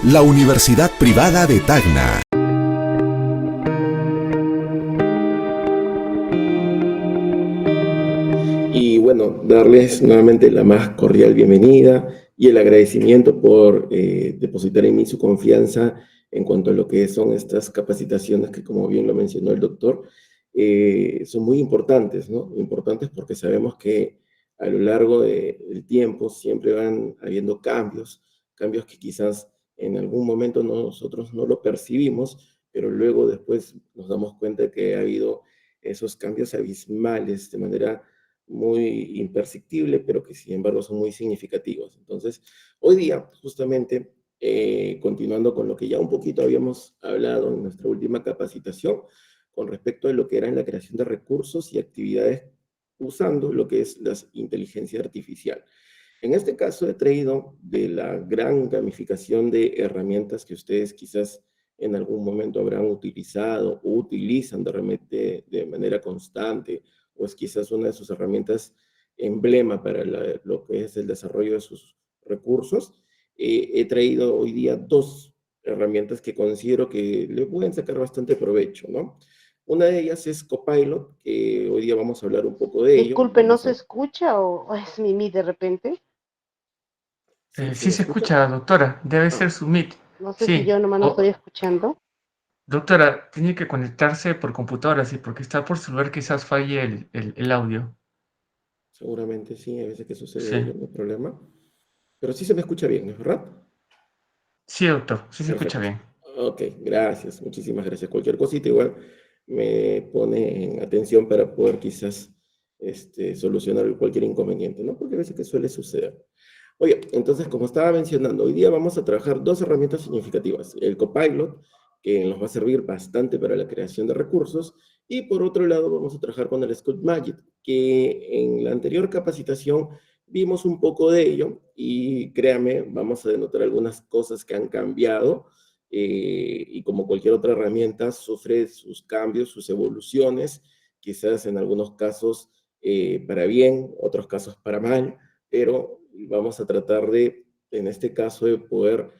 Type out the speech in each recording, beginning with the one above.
La Universidad Privada de Tacna. Y bueno, darles nuevamente la más cordial bienvenida y el agradecimiento por depositar en mí su confianza en cuanto a lo que son estas capacitaciones que, como bien lo mencionó el doctor, son muy importantes, ¿no? Importantes porque sabemos que a lo largo del tiempo siempre van habiendo cambios, cambios que quizás en algún momento nosotros no lo percibimos, pero luego después nos damos cuenta que ha habido esos cambios abismales de manera muy imperceptible, pero que sin embargo son muy significativos. Entonces, hoy día, justamente, continuando con lo que ya un poquito habíamos hablado en nuestra última capacitación, con respecto a lo que era la creación de recursos y actividades usando lo que es la inteligencia artificial. En este caso he traído de la gran gamificación de herramientas que ustedes quizás en algún momento habrán utilizado o utilizan de repente de manera constante, o es quizás una de sus herramientas emblema para lo que es el desarrollo de sus recursos. He traído hoy día dos herramientas que considero que le pueden sacar bastante provecho, ¿no? Una de ellas es Copilot, que hoy día vamos a hablar un poco de ello. Disculpe, ¿no se escucha o es Mimi de repente? ¿Sí? ¿Sí Sí me se escucha? escucha, doctora. Debe Ah, ser su Meet. No sé si yo Sí. nomás no estoy escuchando. Doctora, tiene que conectarse por computadora, sí, porque está por celular, quizás falle el audio. seguramente sí, hay veces que sucede Sí. ello, no hay problema. Pero sí se me escucha bien, ¿no es verdad? Sí, doctor, sí se escucha Perfecto. bien. Ok, gracias, muchísimas gracias. Cualquier cosita igual me pone en atención para poder quizás solucionar cualquier inconveniente, ¿no? Porque a veces que suele suceder. Oye, entonces, como estaba mencionando, hoy día vamos a trabajar dos herramientas significativas. El Copilot, que nos va a servir bastante para la creación de recursos, y por otro lado vamos a trabajar con el ScoutMagic, que en la anterior capacitación vimos un poco de ello, y créame, vamos a denotar algunas cosas que han cambiado, y como cualquier otra herramienta, sufre sus cambios, sus evoluciones, quizás en algunos casos para bien, otros casos para mal, pero vamos a tratar de, en este caso, de poder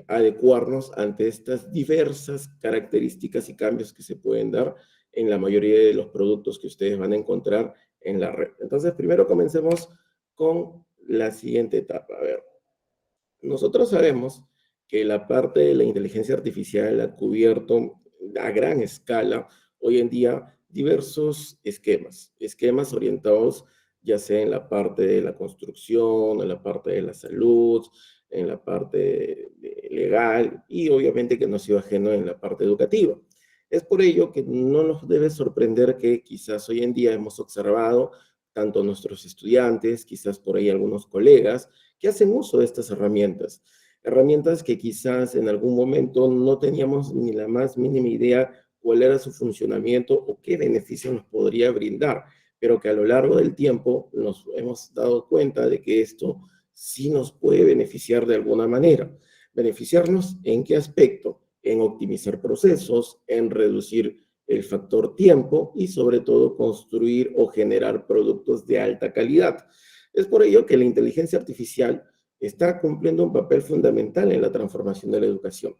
adecuarnos ante estas diversas características y cambios que se pueden dar en la mayoría de los productos que ustedes van a encontrar en la red. Entonces, primero comencemos con la siguiente etapa. A ver, nosotros sabemos que la parte de la inteligencia artificial ha cubierto a gran escala hoy en día diversos esquemas orientados ya sea en la parte de la construcción, en la parte de la salud, en la parte legal y obviamente que no ha sido ajeno en la parte educativa. Es por ello que no nos debe sorprender que quizás hoy en día hemos observado tanto nuestros estudiantes, quizás por ahí algunos colegas, que hacen uso de estas herramientas. Herramientas que quizás en algún momento no teníamos ni la más mínima idea cuál era su funcionamiento o qué beneficio nos podría brindar, pero que a lo largo del tiempo nos hemos dado cuenta de que esto sí nos puede beneficiar de alguna manera. ¿Beneficiarnos en qué aspecto? En optimizar procesos, en reducir el factor tiempo y sobre todo construir o generar productos de alta calidad. Es por ello que la inteligencia artificial está cumpliendo un papel fundamental en la transformación de la educación.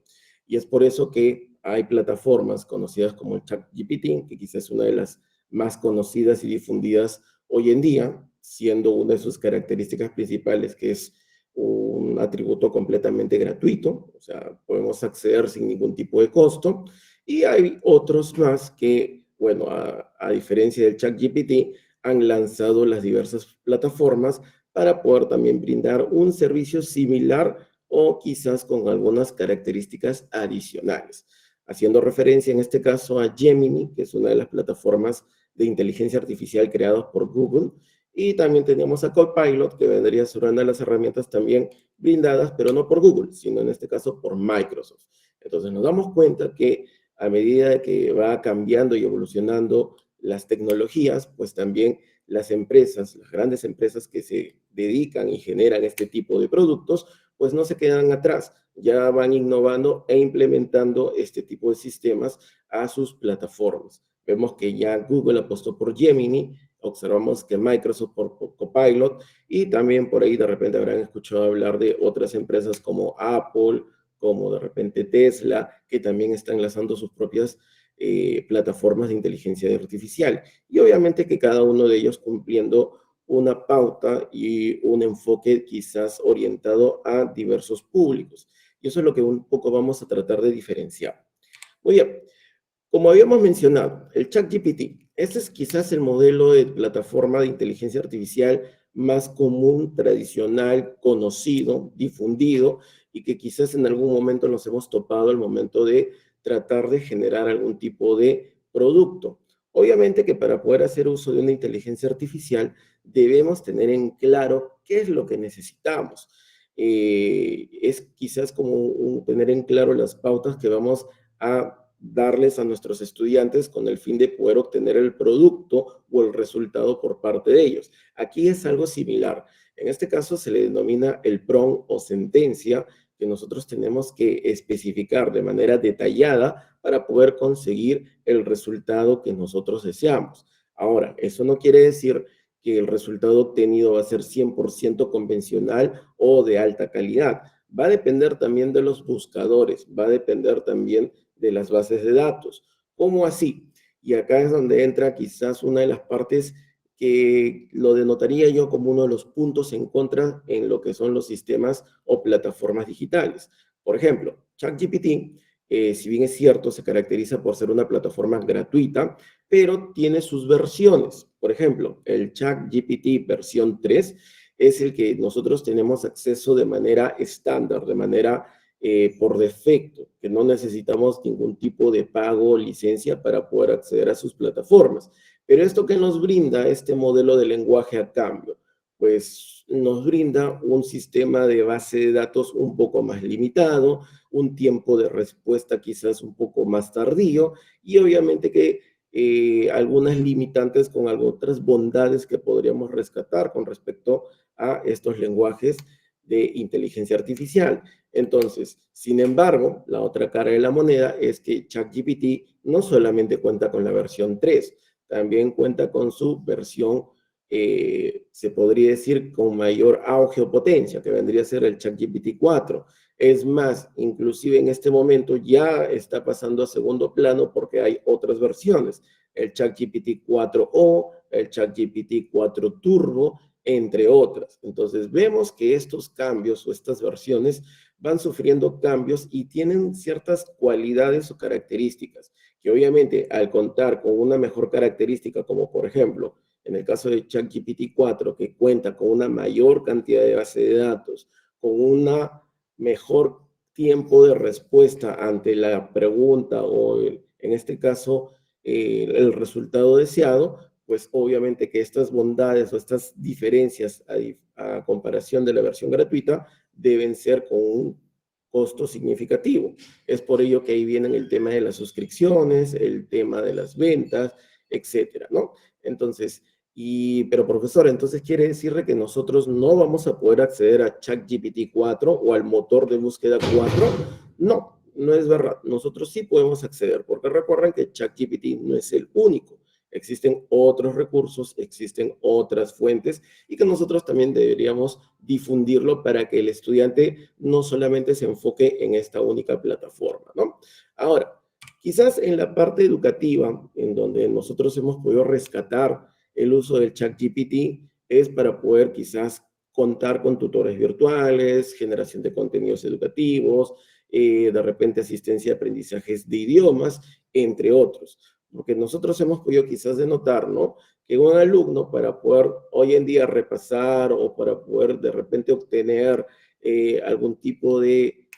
Y es por eso que hay plataformas conocidas como el ChatGPT, que quizás es una de las más conocidas y difundidas hoy en día, siendo una de sus características principales que es un atributo completamente gratuito, o sea, podemos acceder sin ningún tipo de costo, y hay otros más que, bueno, a diferencia del ChatGPT, han lanzado las diversas plataformas para poder también brindar un servicio similar o quizás con algunas características adicionales. Haciendo referencia en este caso a Gemini, que es una de las plataformas de inteligencia artificial creadas por Google, y también tenemos a Copilot, que vendría a ser una de las herramientas también brindadas, pero no por Google, sino en este caso por Microsoft. Entonces nos damos cuenta que a medida que va cambiando y evolucionando las tecnologías, pues también las empresas, las grandes empresas que se dedican y generan este tipo de productos, pues no se quedan atrás, ya van innovando e implementando este tipo de sistemas a sus plataformas. Vemos que ya Google apostó por Gemini, observamos que Microsoft por Copilot, y también por ahí de repente habrán escuchado hablar de otras empresas como Apple, como de repente Tesla, que también están lanzando sus propias plataformas de inteligencia artificial. Y obviamente que cada uno de ellos cumpliendo una pauta y un enfoque quizás orientado a diversos públicos. Y eso es lo que un poco vamos a tratar de diferenciar. Muy bien, como habíamos mencionado, el ChatGPT, este es quizás el modelo de plataforma de inteligencia artificial más común, tradicional, conocido, difundido, y que quizás en algún momento nos hemos topado al momento de tratar de generar algún tipo de producto. Obviamente que para poder hacer uso de una inteligencia artificial debemos tener en claro qué es lo que necesitamos. Es quizás como tener en claro las pautas que vamos a darles a nuestros estudiantes con el fin de poder obtener el producto o el resultado por parte de ellos. Aquí es algo similar. En este caso se le denomina el prompt o sentencia que nosotros tenemos que especificar de manera detallada para poder conseguir el resultado que nosotros deseamos. Ahora, eso no quiere decir que el resultado obtenido va a ser 100% convencional o de alta calidad. Va a depender también de los buscadores, va a depender también de las bases de datos. ¿Cómo así? Y acá es donde entra quizás una de las partes que lo denotaría yo como uno de los puntos en contra en lo que son los sistemas o plataformas digitales. Por ejemplo, ChatGPT, si bien es cierto, se caracteriza por ser una plataforma gratuita, pero tiene sus versiones. Por ejemplo, el ChatGPT versión 3 es el que nosotros tenemos acceso de manera estándar, de manera por defecto, que no necesitamos ningún tipo de pago o licencia para poder acceder a sus plataformas. Pero esto que nos brinda este modelo de lenguaje a cambio, pues nos brinda un sistema de base de datos un poco más limitado, un tiempo de respuesta quizás un poco más tardío y obviamente que algunas limitantes con otras bondades que podríamos rescatar con respecto a estos lenguajes de inteligencia artificial. Entonces, sin embargo, la otra cara de la moneda es que ChatGPT no solamente cuenta con la versión 3, también cuenta con su versión, se podría decir, con mayor auge o potencia, que vendría a ser el ChatGPT 4. Es más, inclusive en este momento ya está pasando a segundo plano porque hay otras versiones, el ChatGPT 4o, el ChatGPT 4 Turbo, entre otras. Entonces vemos que estos cambios o estas versiones van sufriendo cambios y tienen ciertas cualidades o características que obviamente al contar con una mejor característica, como por ejemplo en el caso de ChatGPT 4, que cuenta con una mayor cantidad de base de datos, con una mejor tiempo de respuesta ante la pregunta o en este caso el resultado deseado, pues obviamente que estas bondades o estas diferencias a comparación de la versión gratuita deben ser con un costo significativo. Es por ello que ahí viene el tema de las suscripciones, el tema de las ventas, etcétera, ¿no? Entonces, pero profesor, entonces quiere decirle que nosotros no vamos a poder acceder a ChatGPT 4 o al motor de búsqueda 4. No, no es verdad. Nosotros sí podemos acceder, porque recuerden que ChatGPT no es el único. Existen otros recursos, existen otras fuentes y que nosotros también deberíamos difundirlo para que el estudiante no solamente se enfoque en esta única plataforma, ¿no? Ahora, quizás en la parte educativa, en donde nosotros hemos podido rescatar el uso del ChatGPT, es para poder quizás contar con tutores virtuales, generación de contenidos educativos, de repente asistencia a aprendizajes de idiomas, entre otros. Porque nosotros hemos podido quizás denotar, ¿no? Que un alumno para poder hoy en día repasar o para poder de repente obtener algún tipo de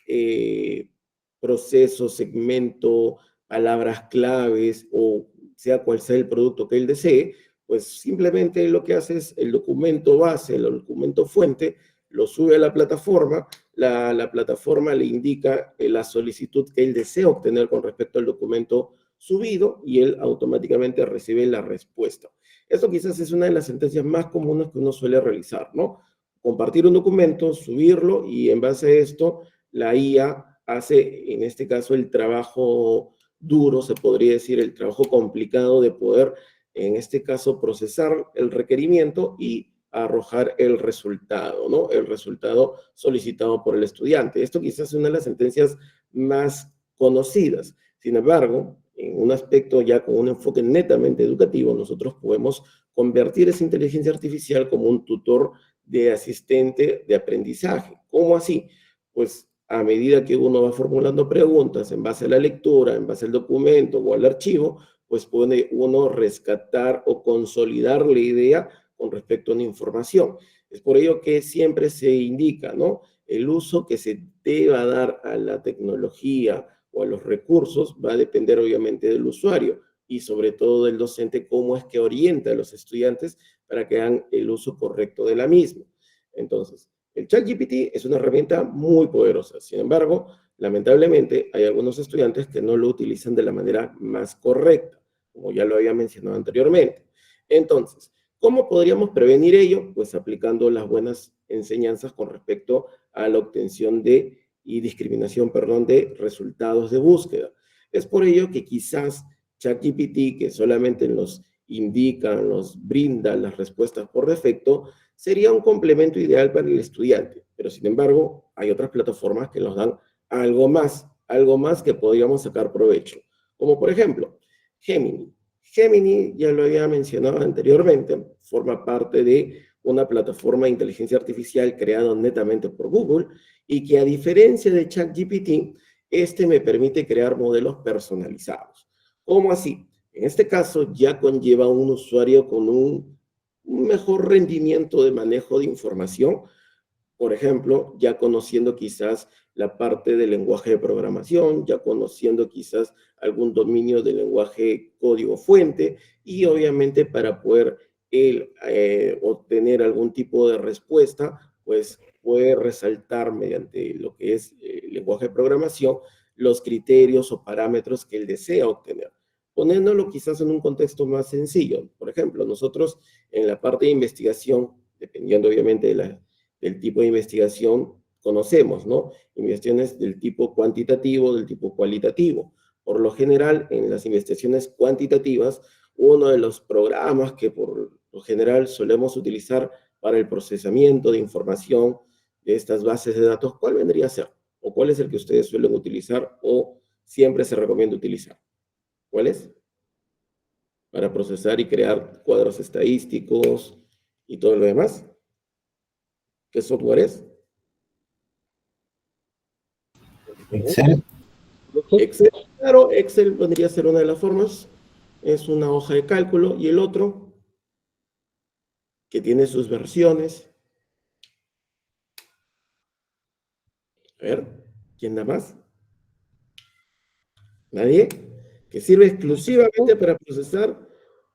proceso, segmento, palabras claves o sea cual sea el producto que él desee, pues simplemente lo que hace es el documento base, el documento fuente, lo sube a la plataforma, la plataforma le indica la solicitud que él desea obtener con respecto al documento subido y él automáticamente recibe la respuesta. Esto quizás es una de las sentencias más comunes que uno suele realizar, ¿no? Compartir un documento, subirlo y en base a esto la IA hace, en este caso, el trabajo duro, se podría decir, el trabajo complicado de poder en este caso, procesar el requerimiento y arrojar el resultado, ¿no? El resultado solicitado por el estudiante. Esto quizás es una de las sentencias más conocidas. Sin embargo, en un aspecto ya con un enfoque netamente educativo, nosotros podemos convertir esa inteligencia artificial como un tutor de asistente de aprendizaje. ¿Cómo así? Pues a medida que uno va formulando preguntas en base a la lectura, en base al documento o al archivo, pues puede uno rescatar o consolidar la idea con respecto a una información. Es por ello que siempre se indica, ¿no? El uso que se deba dar a la tecnología o a los recursos va a depender obviamente del usuario y sobre todo del docente, cómo es que orienta a los estudiantes para que hagan el uso correcto de la misma. Entonces, el ChatGPT es una herramienta muy poderosa. Sin embargo, lamentablemente hay algunos estudiantes que no lo utilizan de la manera más correcta, como ya lo había mencionado anteriormente. Entonces, ¿cómo podríamos prevenir ello? Pues aplicando las buenas enseñanzas con respecto a la obtención de y discriminación, perdón, de resultados de búsqueda. Es por ello que quizás ChatGPT, que solamente nos indica, nos brinda las respuestas por defecto, sería un complemento ideal para el estudiante. Pero sin embargo, hay otras plataformas que nos dan algo más que podríamos sacar provecho. Como por ejemplo, Gemini. Gemini, ya lo había mencionado anteriormente, forma parte de una plataforma de inteligencia artificial creada netamente por Google y que a diferencia de ChatGPT, este me permite crear modelos personalizados. ¿Cómo así? En este caso ya conlleva un usuario con un mejor rendimiento de manejo de información, por ejemplo, ya conociendo quizás la parte del lenguaje de programación, ya conociendo quizás algún dominio del lenguaje código fuente, y obviamente para poder él obtener algún tipo de respuesta, pues puede resaltar mediante lo que es el lenguaje de programación los criterios o parámetros que él desea obtener. Poniéndolo quizás en un contexto más sencillo. Por ejemplo, nosotros en la parte de investigación, dependiendo obviamente del tipo de investigación, conocemos, ¿no? Investigaciones del tipo cuantitativo, del tipo cualitativo. Por lo general, en las investigaciones cuantitativas, uno de los programas que por lo general solemos utilizar para el procesamiento de información de estas bases de datos, ¿cuál vendría a ser? ¿O cuál es el que ustedes suelen utilizar o siempre se recomienda utilizar? ¿Cuál es? Para procesar y crear cuadros estadísticos y todo lo demás. ¿Qué software es? Excel. Excel, claro, Excel vendría a ser una de las formas. Es una hoja de cálculo. Y el otro, que tiene sus versiones. A ver, ¿quién da más? ¿Nadie? Que sirve exclusivamente para procesar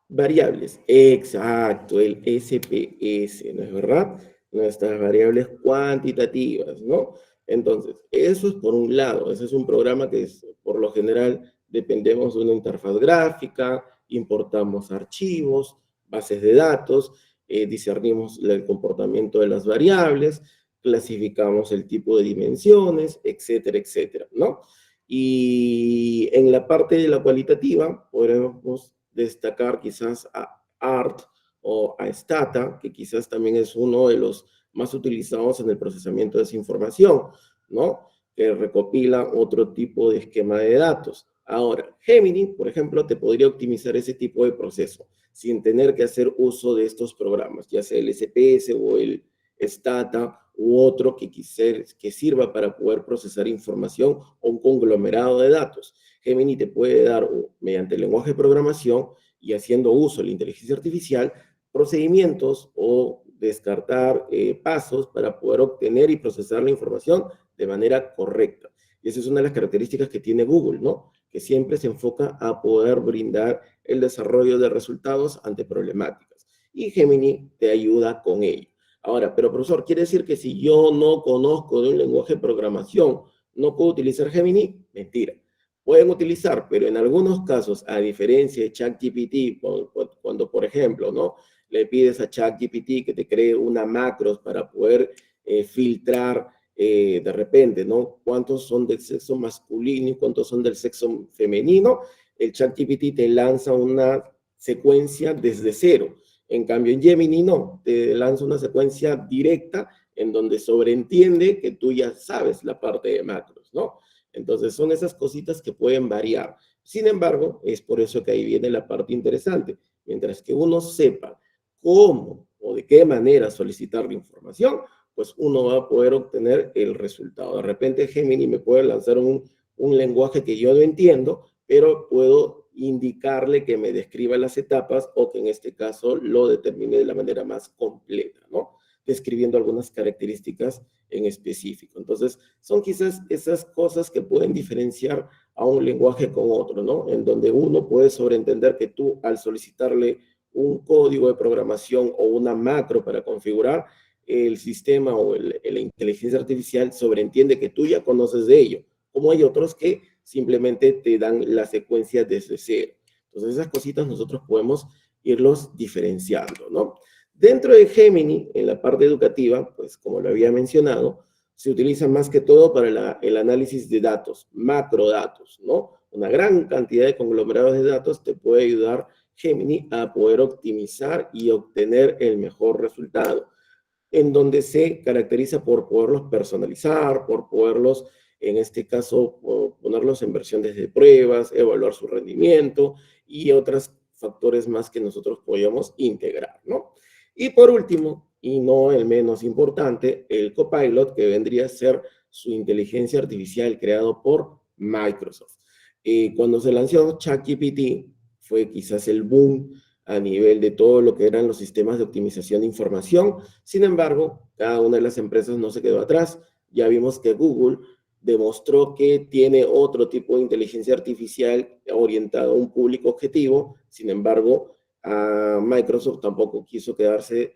variables. Exacto, el SPS, ¿no es verdad? Nuestras variables cuantitativas, ¿no? Entonces, eso es por un lado, ese es un programa que es, por lo general dependemos de una interfaz gráfica, importamos archivos, bases de datos, discernimos el comportamiento de las variables, clasificamos el tipo de dimensiones, etcétera, etcétera, ¿no? Y en la parte de la cualitativa podremos destacar quizás a ART o a Stata, que quizás también es uno de los más utilizados en el procesamiento de esa información, ¿no? Que recopila otro tipo de esquema de datos. Ahora, Gemini, por ejemplo, te podría optimizar ese tipo de proceso sin tener que hacer uso de estos programas, ya sea el SPS o el Stata u otro que sirva para poder procesar información o un conglomerado de datos. Gemini te puede dar, mediante el lenguaje de programación y haciendo uso de la inteligencia artificial, procedimientos o descartar pasos para poder obtener y procesar la información de manera correcta. Y esa es una de las características que tiene Google, ¿no? Que siempre se enfoca a poder brindar el desarrollo de resultados ante problemáticas. Y Gemini te ayuda con ello. Ahora, pero profesor, ¿quiere decir que si yo no conozco de un lenguaje de programación, no puedo utilizar Gemini? Mentira. Pueden utilizar, pero en algunos casos, a diferencia de ChatGPT, cuando por ejemplo, ¿no? Le pides a ChatGPT que te cree una macros para poder filtrar de repente, ¿no? ¿Cuántos son del sexo masculino y cuántos son del sexo femenino? El ChatGPT te lanza una secuencia desde cero. En cambio, en Gemini no, te lanza una secuencia directa en donde sobreentiende que tú ya sabes la parte de macros, ¿no? Entonces, son esas cositas que pueden variar. Sin embargo, es por eso que ahí viene la parte interesante. Mientras que uno sepa cómo o de qué manera solicitar la información, pues uno va a poder obtener el resultado. De repente Gemini me puede lanzar un lenguaje que yo no entiendo, pero puedo indicarle que me describa las etapas o que en este caso lo determine de la manera más completa, ¿no? Describiendo algunas características en específico. Entonces, son quizás esas cosas que pueden diferenciar a un lenguaje con otro, ¿no? En donde uno puede sobreentender que tú, al solicitarle un código de programación o una macro para configurar, el sistema o la inteligencia artificial sobreentiende que tú ya conoces de ello, como hay otros que simplemente te dan la secuencia desde cero. Entonces, esas cositas nosotros podemos irlos diferenciando, ¿no? Dentro de Gemini, en la parte educativa, pues como lo había mencionado, se utiliza más que todo para el análisis de datos, macrodatos, ¿no? Una gran cantidad de conglomerados de datos te puede ayudar Gemini a poder optimizar y obtener el mejor resultado, en donde se caracteriza por poderlos personalizar, por poderlos, en este caso, ponerlos en versiones de pruebas, evaluar su rendimiento y otros factores más que nosotros podemos integrar, ¿no? Y por último, y no el menos importante, el Copilot, que vendría a ser su inteligencia artificial creado por Microsoft. Cuando se lanzó ChatGPT, fue quizás el boom a nivel de todo lo que eran los sistemas de optimización de información. Sin embargo, cada una de las empresas no se quedó atrás. Ya vimos que Google demostró que tiene otro tipo de inteligencia artificial orientada a un público objetivo. Sin embargo, a Microsoft tampoco quiso quedarse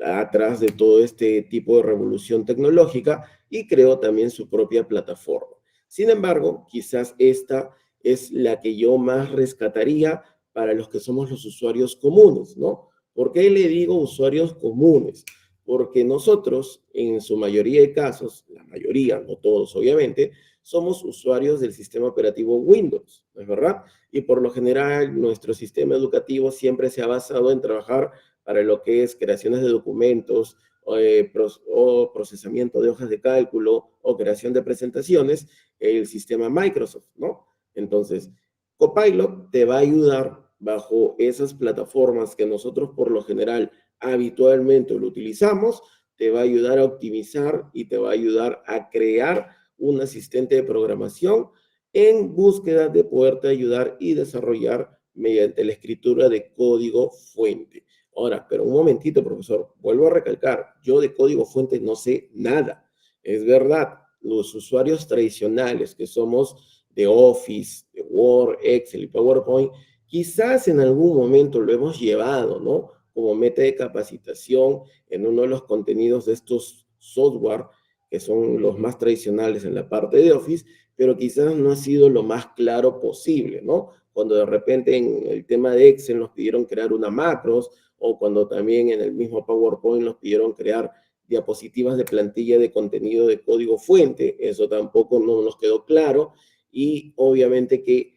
atrás de todo este tipo de revolución tecnológica y creó también su propia plataforma. Sin embargo, quizás esta es la que yo más rescataría para los que somos los usuarios comunes, ¿no? ¿Por qué le digo usuarios comunes? Porque nosotros, en su mayoría de casos, la mayoría, no todos obviamente, somos usuarios del sistema operativo Windows, ¿no es verdad? Y por lo general, nuestro sistema educativo siempre se ha basado en trabajar para lo que es creaciones de documentos, o procesamiento de hojas de cálculo, o creación de presentaciones, el sistema Microsoft, ¿no? Entonces, Copilot te va a ayudar bajo esas plataformas que nosotros por lo general habitualmente lo utilizamos, te va a ayudar a optimizar y te va a ayudar a crear un asistente de programación en búsqueda de poderte ayudar y desarrollar mediante la escritura de código fuente. Ahora, pero un momentito, profesor, vuelvo a recalcar, yo de código fuente no sé nada. Es verdad, los usuarios tradicionales que somos de Office, de Word, Excel y PowerPoint, quizás en algún momento lo hemos llevado, ¿no? Como meta de capacitación en uno de los contenidos de estos software, que son los más tradicionales en la parte de Office, pero quizás no ha sido lo más claro posible, ¿no? Cuando de repente en el tema de Excel nos pidieron crear una macros, o cuando también en el mismo PowerPoint nos pidieron crear diapositivas de plantilla de contenido de código fuente, eso tampoco no nos quedó claro, y obviamente que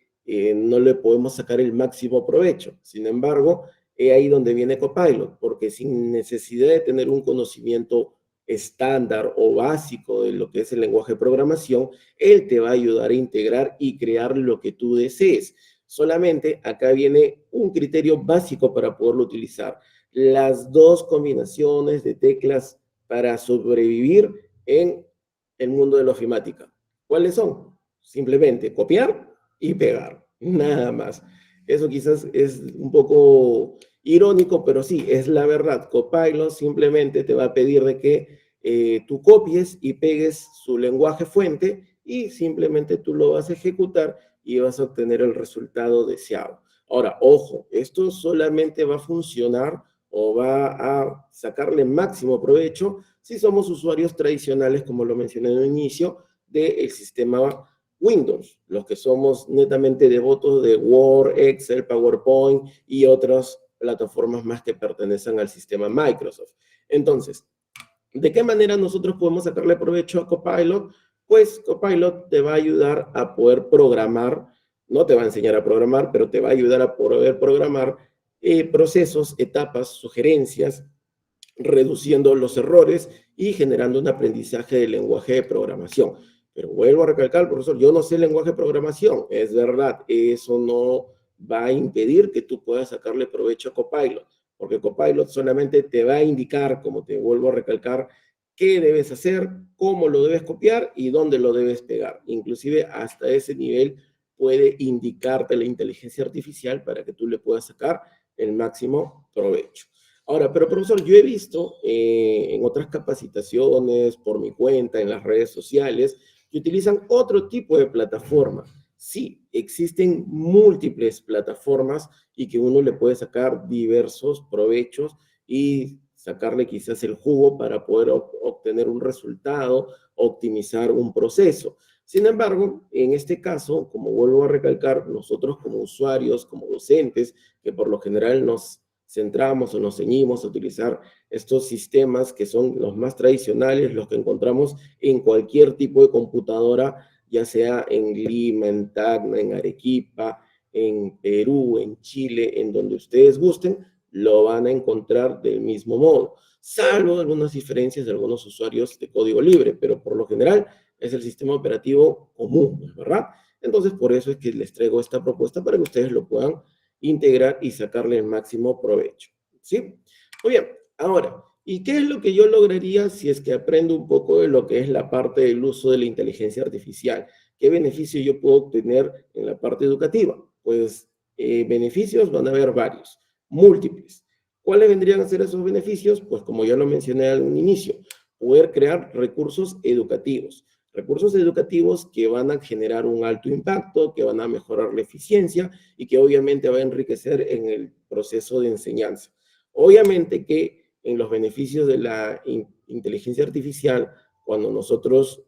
no le podemos sacar el máximo provecho. Sin embargo, es ahí donde viene Copilot, porque sin necesidad de tener un conocimiento estándar o básico de lo que es el lenguaje de programación, él te va a ayudar a integrar y crear lo que tú desees. Solamente acá viene un criterio básico para poderlo utilizar. Las dos combinaciones de teclas para sobrevivir en el mundo de la ofimática. ¿Cuáles son? Simplemente copiar y pegar, nada más. Eso quizás es un poco irónico, pero sí, es la verdad. Copilot simplemente te va a pedir de que tú copies y pegues su lenguaje fuente y simplemente tú lo vas a ejecutar y vas a obtener el resultado deseado. Ahora, ojo, esto solamente va a funcionar o va a sacarle máximo provecho si somos usuarios tradicionales, como lo mencioné en el inicio, del sistema Windows, los que somos netamente devotos de Word, Excel, PowerPoint y otras plataformas más que pertenecen al sistema Microsoft. Entonces, ¿de qué manera nosotros podemos sacarle provecho a Copilot? Pues Copilot te va a ayudar a poder programar, no te va a enseñar a programar, pero te va a ayudar a poder programar procesos, etapas, sugerencias, reduciendo los errores y generando un aprendizaje del lenguaje de programación. Pero vuelvo a recalcar, profesor, yo no sé el lenguaje de programación, es verdad, eso no va a impedir que tú puedas sacarle provecho a Copilot, porque Copilot solamente te va a indicar, como te vuelvo a recalcar, qué debes hacer, cómo lo debes copiar y dónde lo debes pegar. Inclusive hasta ese nivel puede indicarte la inteligencia artificial para que tú le puedas sacar el máximo provecho. Ahora, pero profesor, yo he visto en otras capacitaciones, por mi cuenta, en las redes sociales, que utilizan otro tipo de plataforma. Sí, existen múltiples plataformas y que uno le puede sacar diversos provechos y sacarle quizás el jugo para poder obtener un resultado, optimizar un proceso. Sin embargo, en este caso, como vuelvo a recalcar, nosotros como usuarios, como docentes, que por lo general nos centramos o nos ceñimos a utilizar estos sistemas que son los más tradicionales, los que encontramos en cualquier tipo de computadora, ya sea en Lima, en Tacna, en Arequipa, en Perú, en Chile, en donde ustedes gusten, lo van a encontrar del mismo modo, salvo algunas diferencias de algunos usuarios de código libre, pero por lo general es el sistema operativo común, ¿verdad? Entonces, por eso es que les traigo esta propuesta para que ustedes lo puedan integrar y sacarle el máximo provecho, ¿sí? Muy bien, ahora, ¿y qué es lo que yo lograría si es que aprendo un poco de lo que es la parte del uso de la inteligencia artificial? ¿Qué beneficio yo puedo obtener en la parte educativa? Pues beneficios van a haber varios, múltiples. ¿Cuáles vendrían a ser esos beneficios? Pues como ya lo mencioné al inicio, poder crear recursos educativos que van a generar un alto impacto, que van a mejorar la eficiencia y que obviamente va a enriquecer en el proceso de enseñanza. Obviamente que en los beneficios de la inteligencia artificial, cuando nosotros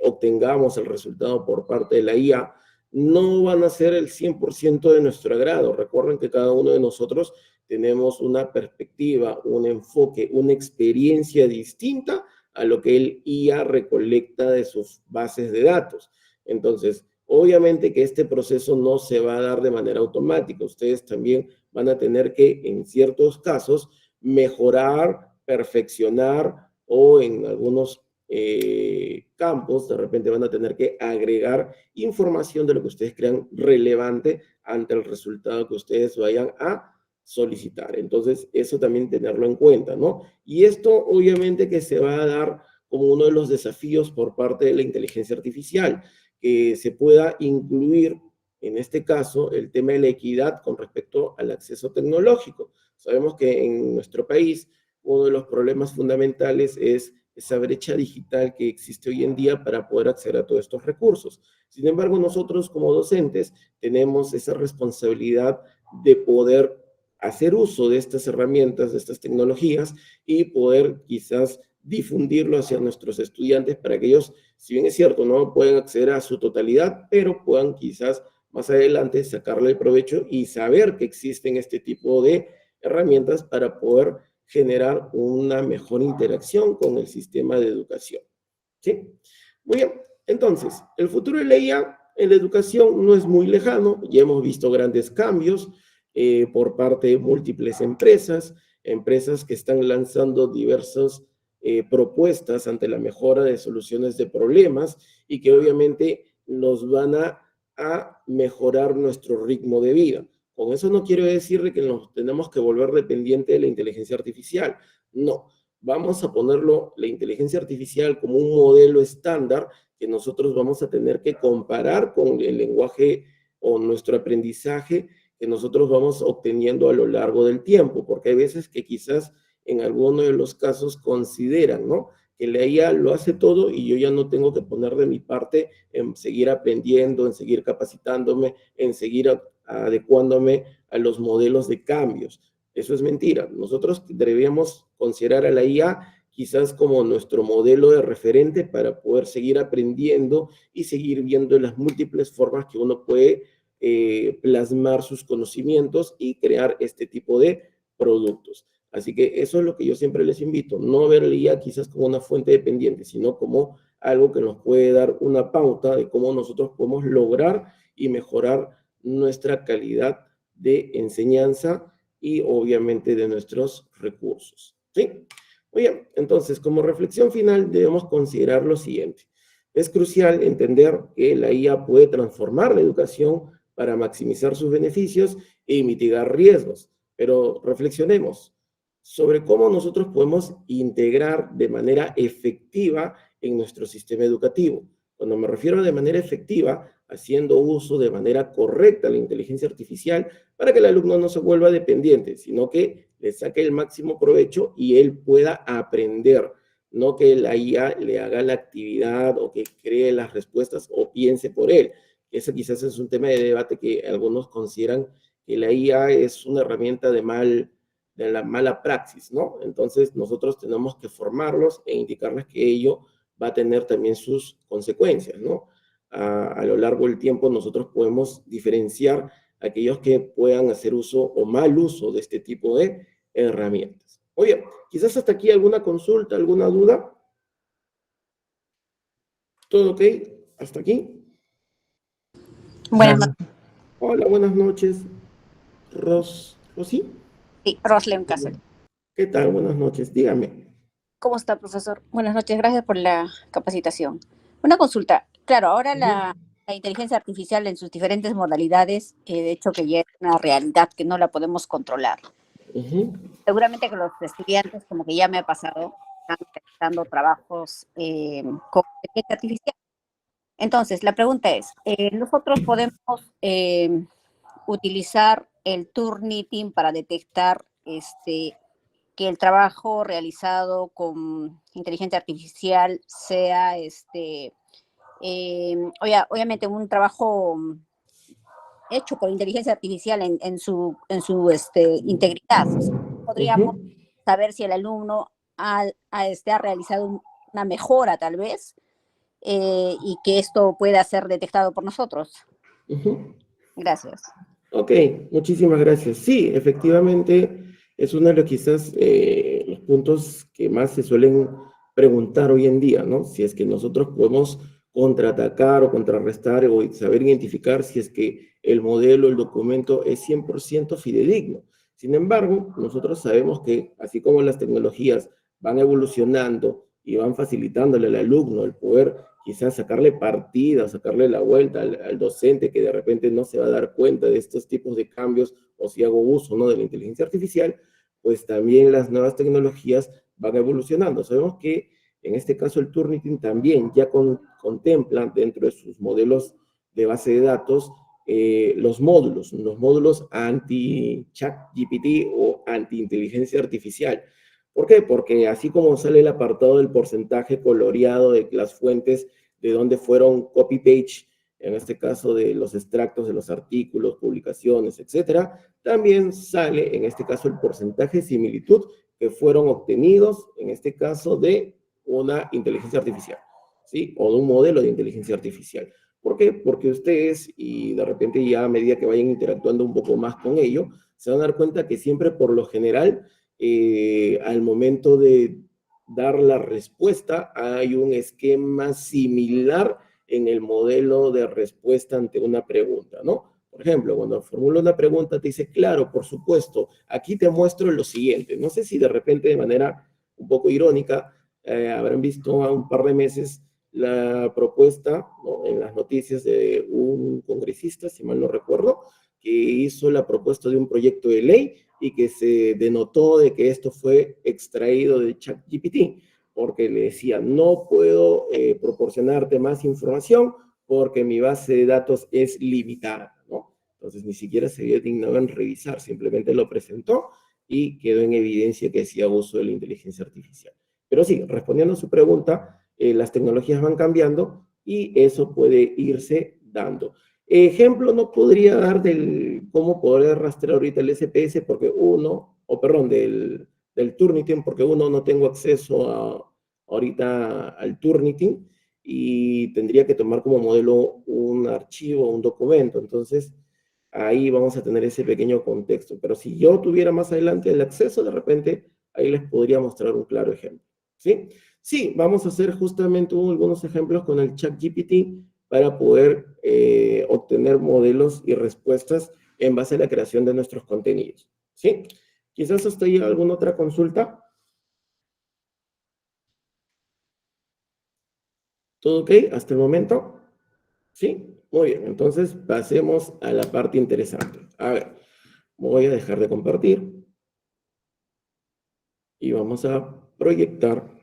obtengamos el resultado por parte de la IA, no van a ser el 100% de nuestro agrado. Recuerden que cada uno de nosotros tenemos una perspectiva, un enfoque, una experiencia distinta a lo que el IA recolecta de sus bases de datos. Entonces, obviamente que este proceso no se va a dar de manera automática. Ustedes también van a tener que, en ciertos casos, mejorar, perfeccionar o en algunos campos, de repente van a tener que agregar información de lo que ustedes crean relevante ante el resultado que ustedes vayan a solicitar. Entonces, eso también tenerlo en cuenta, ¿no? Y esto obviamente que se va a dar como uno de los desafíos por parte de la inteligencia artificial, que se pueda incluir, en este caso, el tema de la equidad con respecto al acceso tecnológico. Sabemos que en nuestro país uno de los problemas fundamentales es esa brecha digital que existe hoy en día para poder acceder a todos estos recursos. Sin embargo, nosotros como docentes tenemos esa responsabilidad de poder hacer uso de estas herramientas, de estas tecnologías y poder quizás difundirlo hacia nuestros estudiantes para que ellos, si bien es cierto, no pueden acceder a su totalidad, pero puedan quizás más adelante sacarle el provecho y saber que existen este tipo de herramientas para poder generar una mejor interacción con el sistema de educación. ¿Sí? Muy bien, entonces, el futuro de la IA en la educación no es muy lejano, ya hemos visto grandes cambios por parte de múltiples empresas que están lanzando diversas propuestas ante la mejora de soluciones de problemas y que obviamente nos van a mejorar nuestro ritmo de vida. Con eso no quiero decir que nos tenemos que volver dependientes de la inteligencia artificial. No, vamos a ponerlo, la inteligencia artificial, como un modelo estándar que nosotros vamos a tener que comparar con el lenguaje o nuestro aprendizaje que nosotros vamos obteniendo a lo largo del tiempo, porque hay veces que quizás en alguno de los casos consideran, ¿no?, que la IA lo hace todo y yo ya no tengo que poner de mi parte en seguir aprendiendo, en seguir capacitándome, en seguir adecuándome a los modelos de cambios. Eso es mentira. Nosotros deberíamos considerar a la IA quizás como nuestro modelo de referente para poder seguir aprendiendo y seguir viendo las múltiples formas que uno puede plasmar sus conocimientos y crear este tipo de productos. Así que eso es lo que yo siempre les invito, no ver la IA quizás como una fuente dependiente, sino como algo que nos puede dar una pauta de cómo nosotros podemos lograr y mejorar nuestra calidad de enseñanza y obviamente de nuestros recursos, ¿sí? Muy bien, entonces, como reflexión final debemos considerar lo siguiente. Es crucial entender que la IA puede transformar la educación para maximizar sus beneficios y mitigar riesgos, pero reflexionemos sobre cómo nosotros podemos integrar de manera efectiva en nuestro sistema educativo. Cuando me refiero de manera efectiva, haciendo uso de manera correcta de la inteligencia artificial para que el alumno no se vuelva dependiente, sino que le saque el máximo provecho y él pueda aprender, no que la IA le haga la actividad o que cree las respuestas o piense por él. Ese quizás es un tema de debate que algunos consideran que la IA es una herramienta de la mala praxis, ¿no? Entonces nosotros tenemos que formarlos e indicarles que ello va a tener también sus consecuencias, ¿no? A lo largo del tiempo nosotros podemos diferenciar aquellos que puedan hacer uso o mal uso de este tipo de herramientas. Oye, quizás hasta aquí alguna consulta, alguna duda. ¿Todo ok? ¿Hasta aquí? Buenas noches. Hola, buenas noches. ¿Rosy? Sí, Roslem Cáceres. ¿Qué tal? Buenas noches. Dígame. ¿Cómo está, profesor? Buenas noches, gracias por la capacitación. Una consulta. Claro, ahora la inteligencia artificial en sus diferentes modalidades, de hecho que ya es una realidad que no la podemos controlar. Seguramente que los estudiantes, como que ya me ha pasado, están realizando trabajos con inteligencia artificial. Entonces, la pregunta es, ¿nosotros podemos utilizar el Turnitin para detectar que el trabajo realizado con inteligencia artificial sea, obviamente un trabajo hecho por inteligencia artificial en su integridad? Podríamos saber si el alumno ha realizado una mejora, tal vez, y que esto pueda ser detectado por nosotros. Gracias. Ok, muchísimas gracias. Sí, efectivamente, es uno de los quizás los puntos que más se suelen preguntar hoy en día, ¿no? Si es que nosotros podemos contraatacar o contrarrestar o saber identificar si es que el modelo, el documento es 100% fidedigno. Sin embargo, nosotros sabemos que así como las tecnologías van evolucionando y van facilitándole al alumno el poder quizás sacarle partida, sacarle la vuelta al docente que de repente no se va a dar cuenta de estos tipos de cambios o si hago uso, ¿no?, de la inteligencia artificial, pues también las nuevas tecnologías van evolucionando. Sabemos que en este caso el Turnitin también ya contempla dentro de sus modelos de base de datos los módulos anti-ChatGPT o anti-inteligencia artificial. ¿Por qué? Porque así como sale el apartado del porcentaje coloreado de las fuentes de donde fueron copy-page, en este caso de los extractos de los artículos, publicaciones, etcétera, también sale en este caso el porcentaje de similitud que fueron obtenidos, en este caso de una inteligencia artificial, ¿sí? O de un modelo de inteligencia artificial. ¿Por qué? Porque ustedes, y de repente ya a medida que vayan interactuando un poco más con ello, se van a dar cuenta que siempre por lo general al momento de dar la respuesta, hay un esquema similar en el modelo de respuesta ante una pregunta, ¿no? Por ejemplo, cuando formula una pregunta te dice, claro, por supuesto, aquí te muestro lo siguiente. No sé si de repente de manera un poco irónica habrán visto a un par de meses la propuesta, ¿no?, en las noticias de un congresista, si mal no recuerdo, que hizo la propuesta de un proyecto de ley y que se denotó de que esto fue extraído de ChatGPT, porque le decía, no puedo proporcionarte más información porque mi base de datos es limitada, ¿no? Entonces ni siquiera se había dignado en revisar, simplemente lo presentó y quedó en evidencia que hacía uso de la inteligencia artificial. Pero sí, respondiendo a su pregunta, las tecnologías van cambiando y eso puede irse dando. Ejemplo no podría dar del cómo poder rastrear ahorita el SPS porque del Turnitin, porque no tengo acceso ahorita al Turnitin y tendría que tomar como modelo un archivo, un documento. Entonces, ahí vamos a tener ese pequeño contexto. Pero si yo tuviera más adelante el acceso, de repente, ahí les podría mostrar un claro ejemplo, ¿sí? Sí, vamos a hacer justamente algunos ejemplos con el ChatGPT para poder obtener modelos y respuestas en base a la creación de nuestros contenidos, ¿Sí? Quizás hasta ahí alguna otra consulta. ¿Todo ok hasta el momento? ¿Sí? Muy bien, entonces pasemos a la parte interesante. A ver, voy a dejar de compartir y vamos a proyectar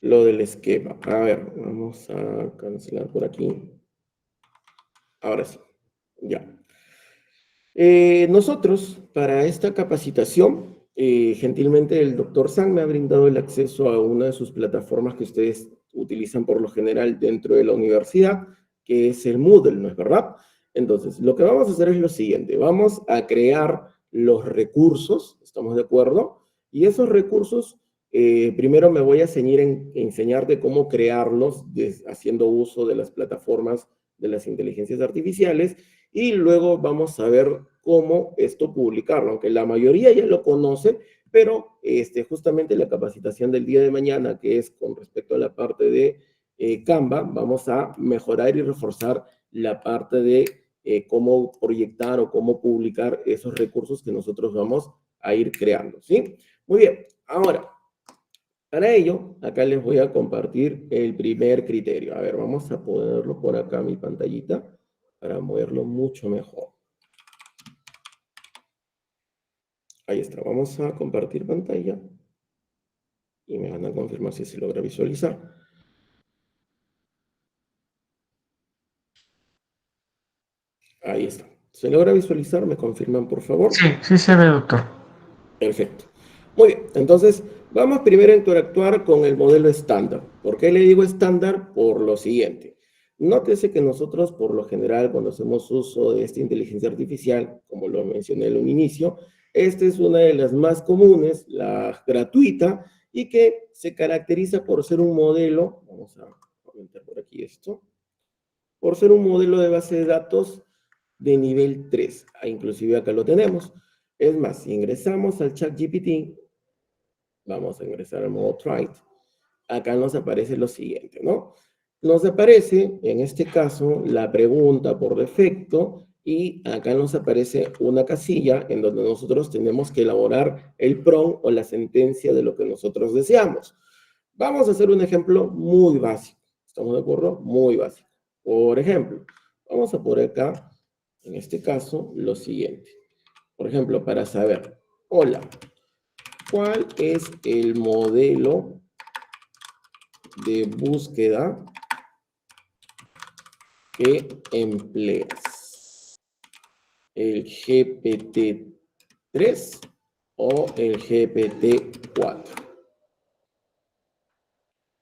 lo del esquema. A ver, vamos a cancelar por aquí. Ahora sí, ya. Nosotros, para esta capacitación, gentilmente el doctor Sang me ha brindado el acceso a una de sus plataformas que ustedes utilizan por lo general dentro de la universidad, que es el Moodle, ¿no es verdad? Entonces, lo que vamos a hacer es lo siguiente. Vamos a crear los recursos, ¿estamos de acuerdo? Y esos recursos, primero me voy a enseñar de cómo crearlos haciendo uso de las plataformas de las inteligencias artificiales, y luego vamos a ver cómo esto publicarlo, aunque la mayoría ya lo conoce, pero justamente la capacitación del día de mañana, que es con respecto a la parte de Canva, vamos a mejorar y reforzar la parte de cómo proyectar o cómo publicar esos recursos que nosotros vamos a ir creando, ¿sí? Muy bien, ahora, para ello, acá les voy a compartir el primer criterio. A ver, vamos a ponerlo por acá en mi pantallita para moverlo mucho mejor. Ahí está, vamos a compartir pantalla y me van a confirmar si se logra visualizar. Ahí está. ¿Se logra visualizar? ¿Me confirman, por favor? Sí, sí se ve, doctor. Perfecto. Muy bien, entonces vamos primero a interactuar con el modelo estándar. ¿Por qué le digo estándar? Por lo siguiente. Nótese que nosotros, por lo general, cuando hacemos uso de esta inteligencia artificial, como lo mencioné en un inicio, esta es una de las más comunes, la gratuita, y que se caracteriza por ser un modelo, vamos a comentar por aquí esto, por ser un modelo de base de datos de nivel 3. Inclusive acá lo tenemos. Es más, si ingresamos al ChatGPT, vamos a ingresar al modo Try, acá nos aparece lo siguiente, ¿no? Nos aparece, en este caso, la pregunta por defecto, y acá nos aparece una casilla en donde nosotros tenemos que elaborar el prompt o la sentencia de lo que nosotros deseamos. Vamos a hacer un ejemplo muy básico. ¿Estamos de acuerdo? Muy básico. Por ejemplo, vamos a poner acá, en este caso, lo siguiente. Por ejemplo, para saber, hola, ¿cuál es el modelo de búsqueda que empleas? ¿El GPT-3 o el GPT-4?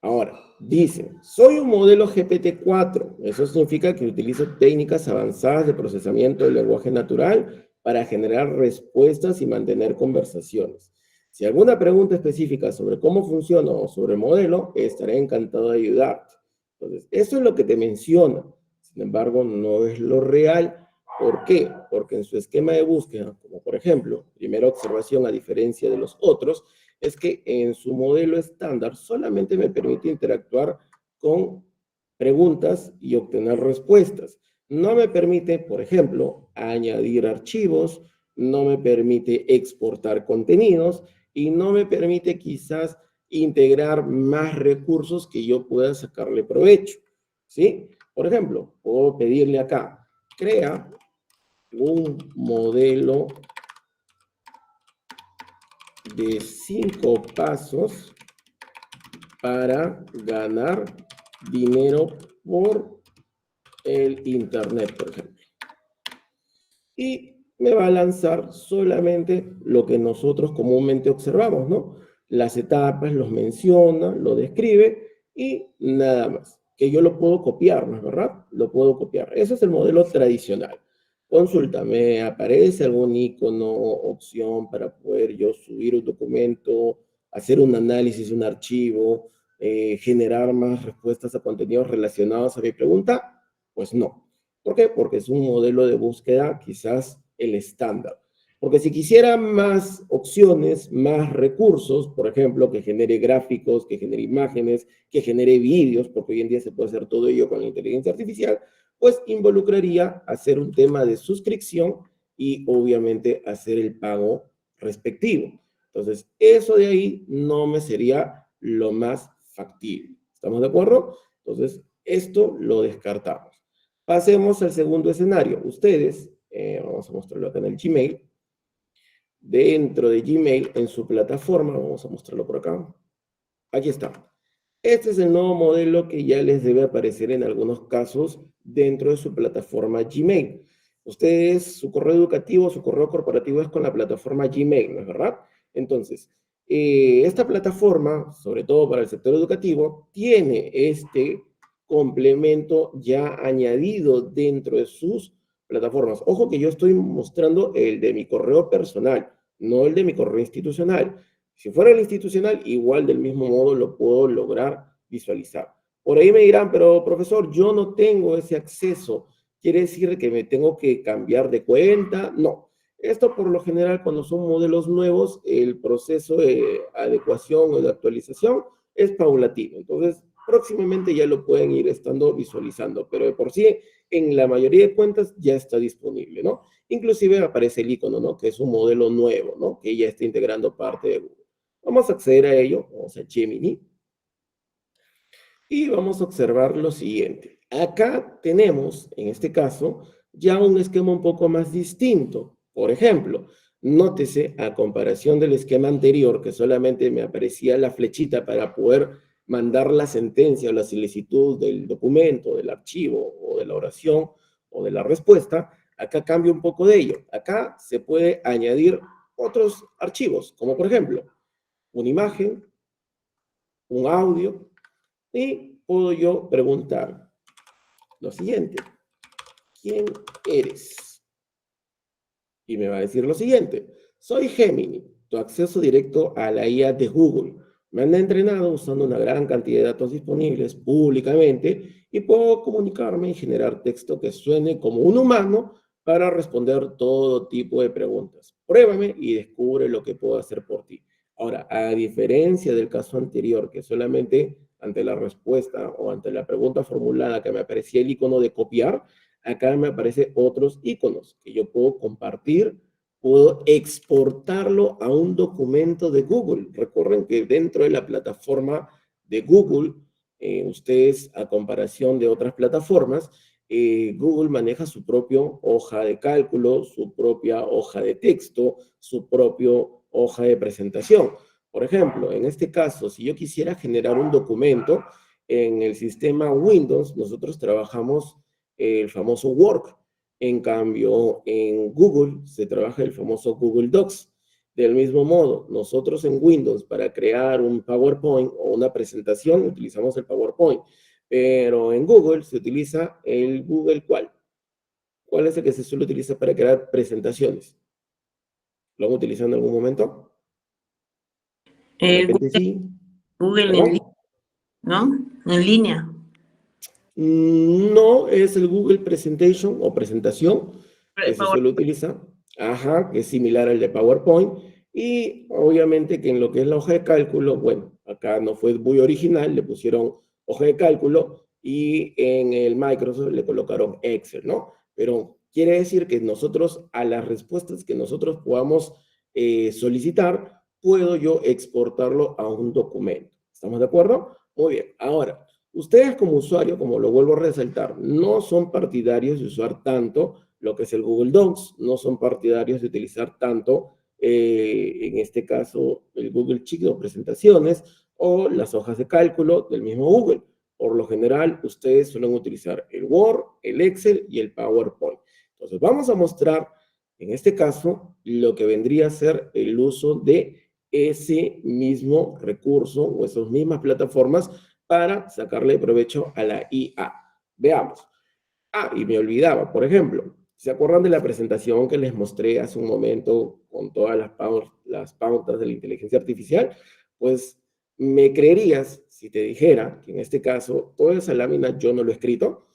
Ahora, dice, soy un modelo GPT-4. Eso significa que utilizo técnicas avanzadas de procesamiento del lenguaje natural para generar respuestas y mantener conversaciones. Si alguna pregunta específica sobre cómo funciona o sobre el modelo, estaré encantado de ayudarte. Entonces, eso es lo que te menciona. Sin embargo, no es lo real. ¿Por qué? Porque en su esquema de búsqueda, como por ejemplo, primera observación a diferencia de los otros, es que en su modelo estándar solamente me permite interactuar con preguntas y obtener respuestas. No me permite, por ejemplo, añadir archivos, no me permite exportar contenidos y no me permite quizás integrar más recursos que yo pueda sacarle provecho, ¿sí? Por ejemplo, puedo pedirle acá, crea un modelo de 5 pasos para ganar dinero por el internet, por ejemplo. Y me va a lanzar solamente lo que nosotros comúnmente observamos, ¿no? Las etapas, los menciona, lo describe y nada más. Que yo lo puedo copiar, ¿no es verdad? Lo puedo copiar. Ese es el modelo tradicional. Consulta, ¿me aparece algún icono, opción para poder yo subir un documento, hacer un análisis de un archivo, generar más respuestas a contenidos relacionados a mi pregunta? Pues no. ¿Por qué? Porque es un modelo de búsqueda quizás el estándar. Porque si quisiera más opciones, más recursos, por ejemplo, que genere gráficos, que genere imágenes, que genere vídeos, porque hoy en día se puede hacer todo ello con la inteligencia artificial, pues involucraría hacer un tema de suscripción y obviamente hacer el pago respectivo. Entonces, eso de ahí no me sería lo más factible. ¿Estamos de acuerdo? Entonces, esto lo descartamos. Pasemos al segundo escenario. Ustedes, vamos a mostrarlo acá en el Gmail. Dentro de Gmail, en su plataforma, vamos a mostrarlo por acá. Aquí está. Este es el nuevo modelo que ya les debe aparecer en algunos casos dentro de su plataforma Gmail. Ustedes, su correo educativo, su correo corporativo es con la plataforma Gmail, ¿no es verdad? Entonces, esta plataforma, sobre todo para el sector educativo, tiene este complemento ya añadido dentro de sus plataformas. Ojo que yo estoy mostrando el de mi correo personal, no el de mi correo institucional. Si fuera el institucional, igual del mismo modo lo puedo lograr visualizar. Por ahí me dirán, pero profesor, yo no tengo ese acceso. ¿Quiere decir que me tengo que cambiar de cuenta? No. Esto por lo general cuando son modelos nuevos, el proceso de adecuación o de actualización es paulatino. Entonces, próximamente ya lo pueden ir estando visualizando, pero de por sí, en la mayoría de cuentas ya está disponible, ¿no? Inclusive aparece el icono, ¿no? Que es un modelo nuevo, ¿no? Que ya está integrando parte de Google. Vamos a acceder a ello, vamos a Gemini, y vamos a observar lo siguiente. Acá tenemos, en este caso, ya un esquema un poco más distinto. Por ejemplo, nótese, a comparación del esquema anterior, que solamente me aparecía la flechita para poder mandar la sentencia o la solicitud del documento, del archivo, o de la oración, o de la respuesta, acá cambia un poco de ello. Acá se puede añadir otros archivos, como por ejemplo, una imagen, un audio, y puedo yo preguntar lo siguiente: ¿quién eres? Y me va a decir lo siguiente: soy Gemini, tu acceso directo a la IA de Google. Me han entrenado usando una gran cantidad de datos disponibles públicamente y puedo comunicarme y generar texto que suene como un humano para responder todo tipo de preguntas. Pruébame y descubre lo que puedo hacer por ti. Ahora, a diferencia del caso anterior, que solamente ante la respuesta o ante la pregunta formulada que me aparecía el icono de copiar, acá me aparecen otros iconos que yo puedo compartir, puedo exportarlo a un documento de Google. Recuerden que dentro de la plataforma de Google, ustedes, a comparación de otras plataformas, Google maneja su propia hoja de cálculo, su propia hoja de texto, su propia hoja de presentación. Por ejemplo, en este caso, si yo quisiera generar un documento, en el sistema Windows nosotros trabajamos el famoso Word. En cambio, en Google se trabaja el famoso Google Docs. Del mismo modo, nosotros en Windows para crear un PowerPoint o una presentación utilizamos el PowerPoint, pero en Google se utiliza el Google ¿cuál? ¿Cuál es el que se suele utilizar para crear presentaciones? ¿Lo han utilizado en algún momento? De repente sí. Google en ¿Cómo? línea, ¿no? En línea. No, es el Google Presentation o presentación que se suele utilizar. Ajá, que es similar al de PowerPoint. Y obviamente que en lo que es la hoja de cálculo, bueno, acá no fue muy original, le pusieron hoja de cálculo y en el Microsoft le colocaron Excel, ¿no? Pero quiere decir que nosotros, a las respuestas que nosotros podamos solicitar, puedo yo exportarlo a un documento. ¿Estamos de acuerdo? Muy bien. Ahora, ustedes como usuario, como lo vuelvo a resaltar, no son partidarios de usar tanto lo que es el Google Docs, no son partidarios de utilizar tanto, en este caso, el Google Sheets o presentaciones, o las hojas de cálculo del mismo Google. Por lo general, ustedes suelen utilizar el Word, el Excel y el PowerPoint. Entonces, vamos a mostrar, en este caso, lo que vendría a ser el uso de ese mismo recurso o esas mismas plataformas para sacarle provecho a la IA. Veamos. Y me olvidaba, por ejemplo, ¿se acuerdan de la presentación que les mostré hace un momento con todas las pautas de la inteligencia artificial? Pues me creerías si te dijera que en este caso toda esa lámina yo no lo he escrito,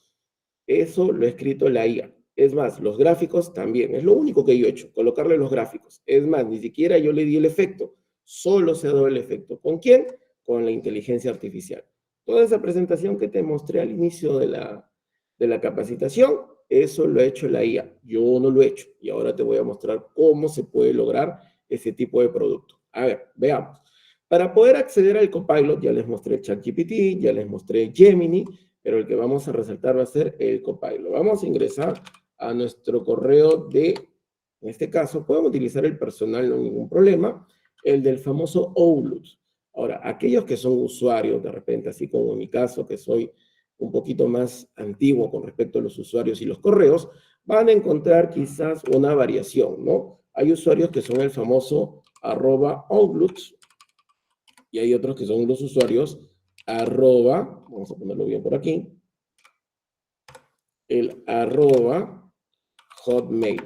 eso lo ha escrito la IA. Es más, los gráficos también, es lo único que yo he hecho, colocarle los gráficos. Es más, ni siquiera yo le di el efecto, solo se ha dado el efecto. ¿Con quién? Con la inteligencia artificial. Toda esa presentación que te mostré al inicio de la capacitación, eso lo ha hecho la IA. Yo no lo he hecho. Y ahora te voy a mostrar cómo se puede lograr ese tipo de producto. A ver, veamos. Para poder acceder al Copilot, ya les mostré ChatGPT, ya les mostré Gemini, pero el que vamos a resaltar va a ser el Copilot. Vamos a ingresar a nuestro correo de, en este caso, pueden utilizar el personal, no hay ningún problema, el del famoso Outlook. Ahora, aquellos que son usuarios, de repente, así como en mi caso, que soy un poquito más antiguo con respecto a los usuarios y los correos, van a encontrar quizás una variación, ¿no? Hay usuarios que son el famoso @Outlook, y hay otros que son los usuarios vamos a ponerlo bien por aquí, el @Hotmail,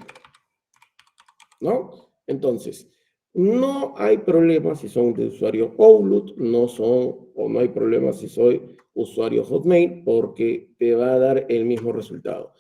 ¿no? Entonces, no hay problema si son de usuario Outlook, no hay problema si soy usuario Hotmail, porque te va a dar el mismo resultado.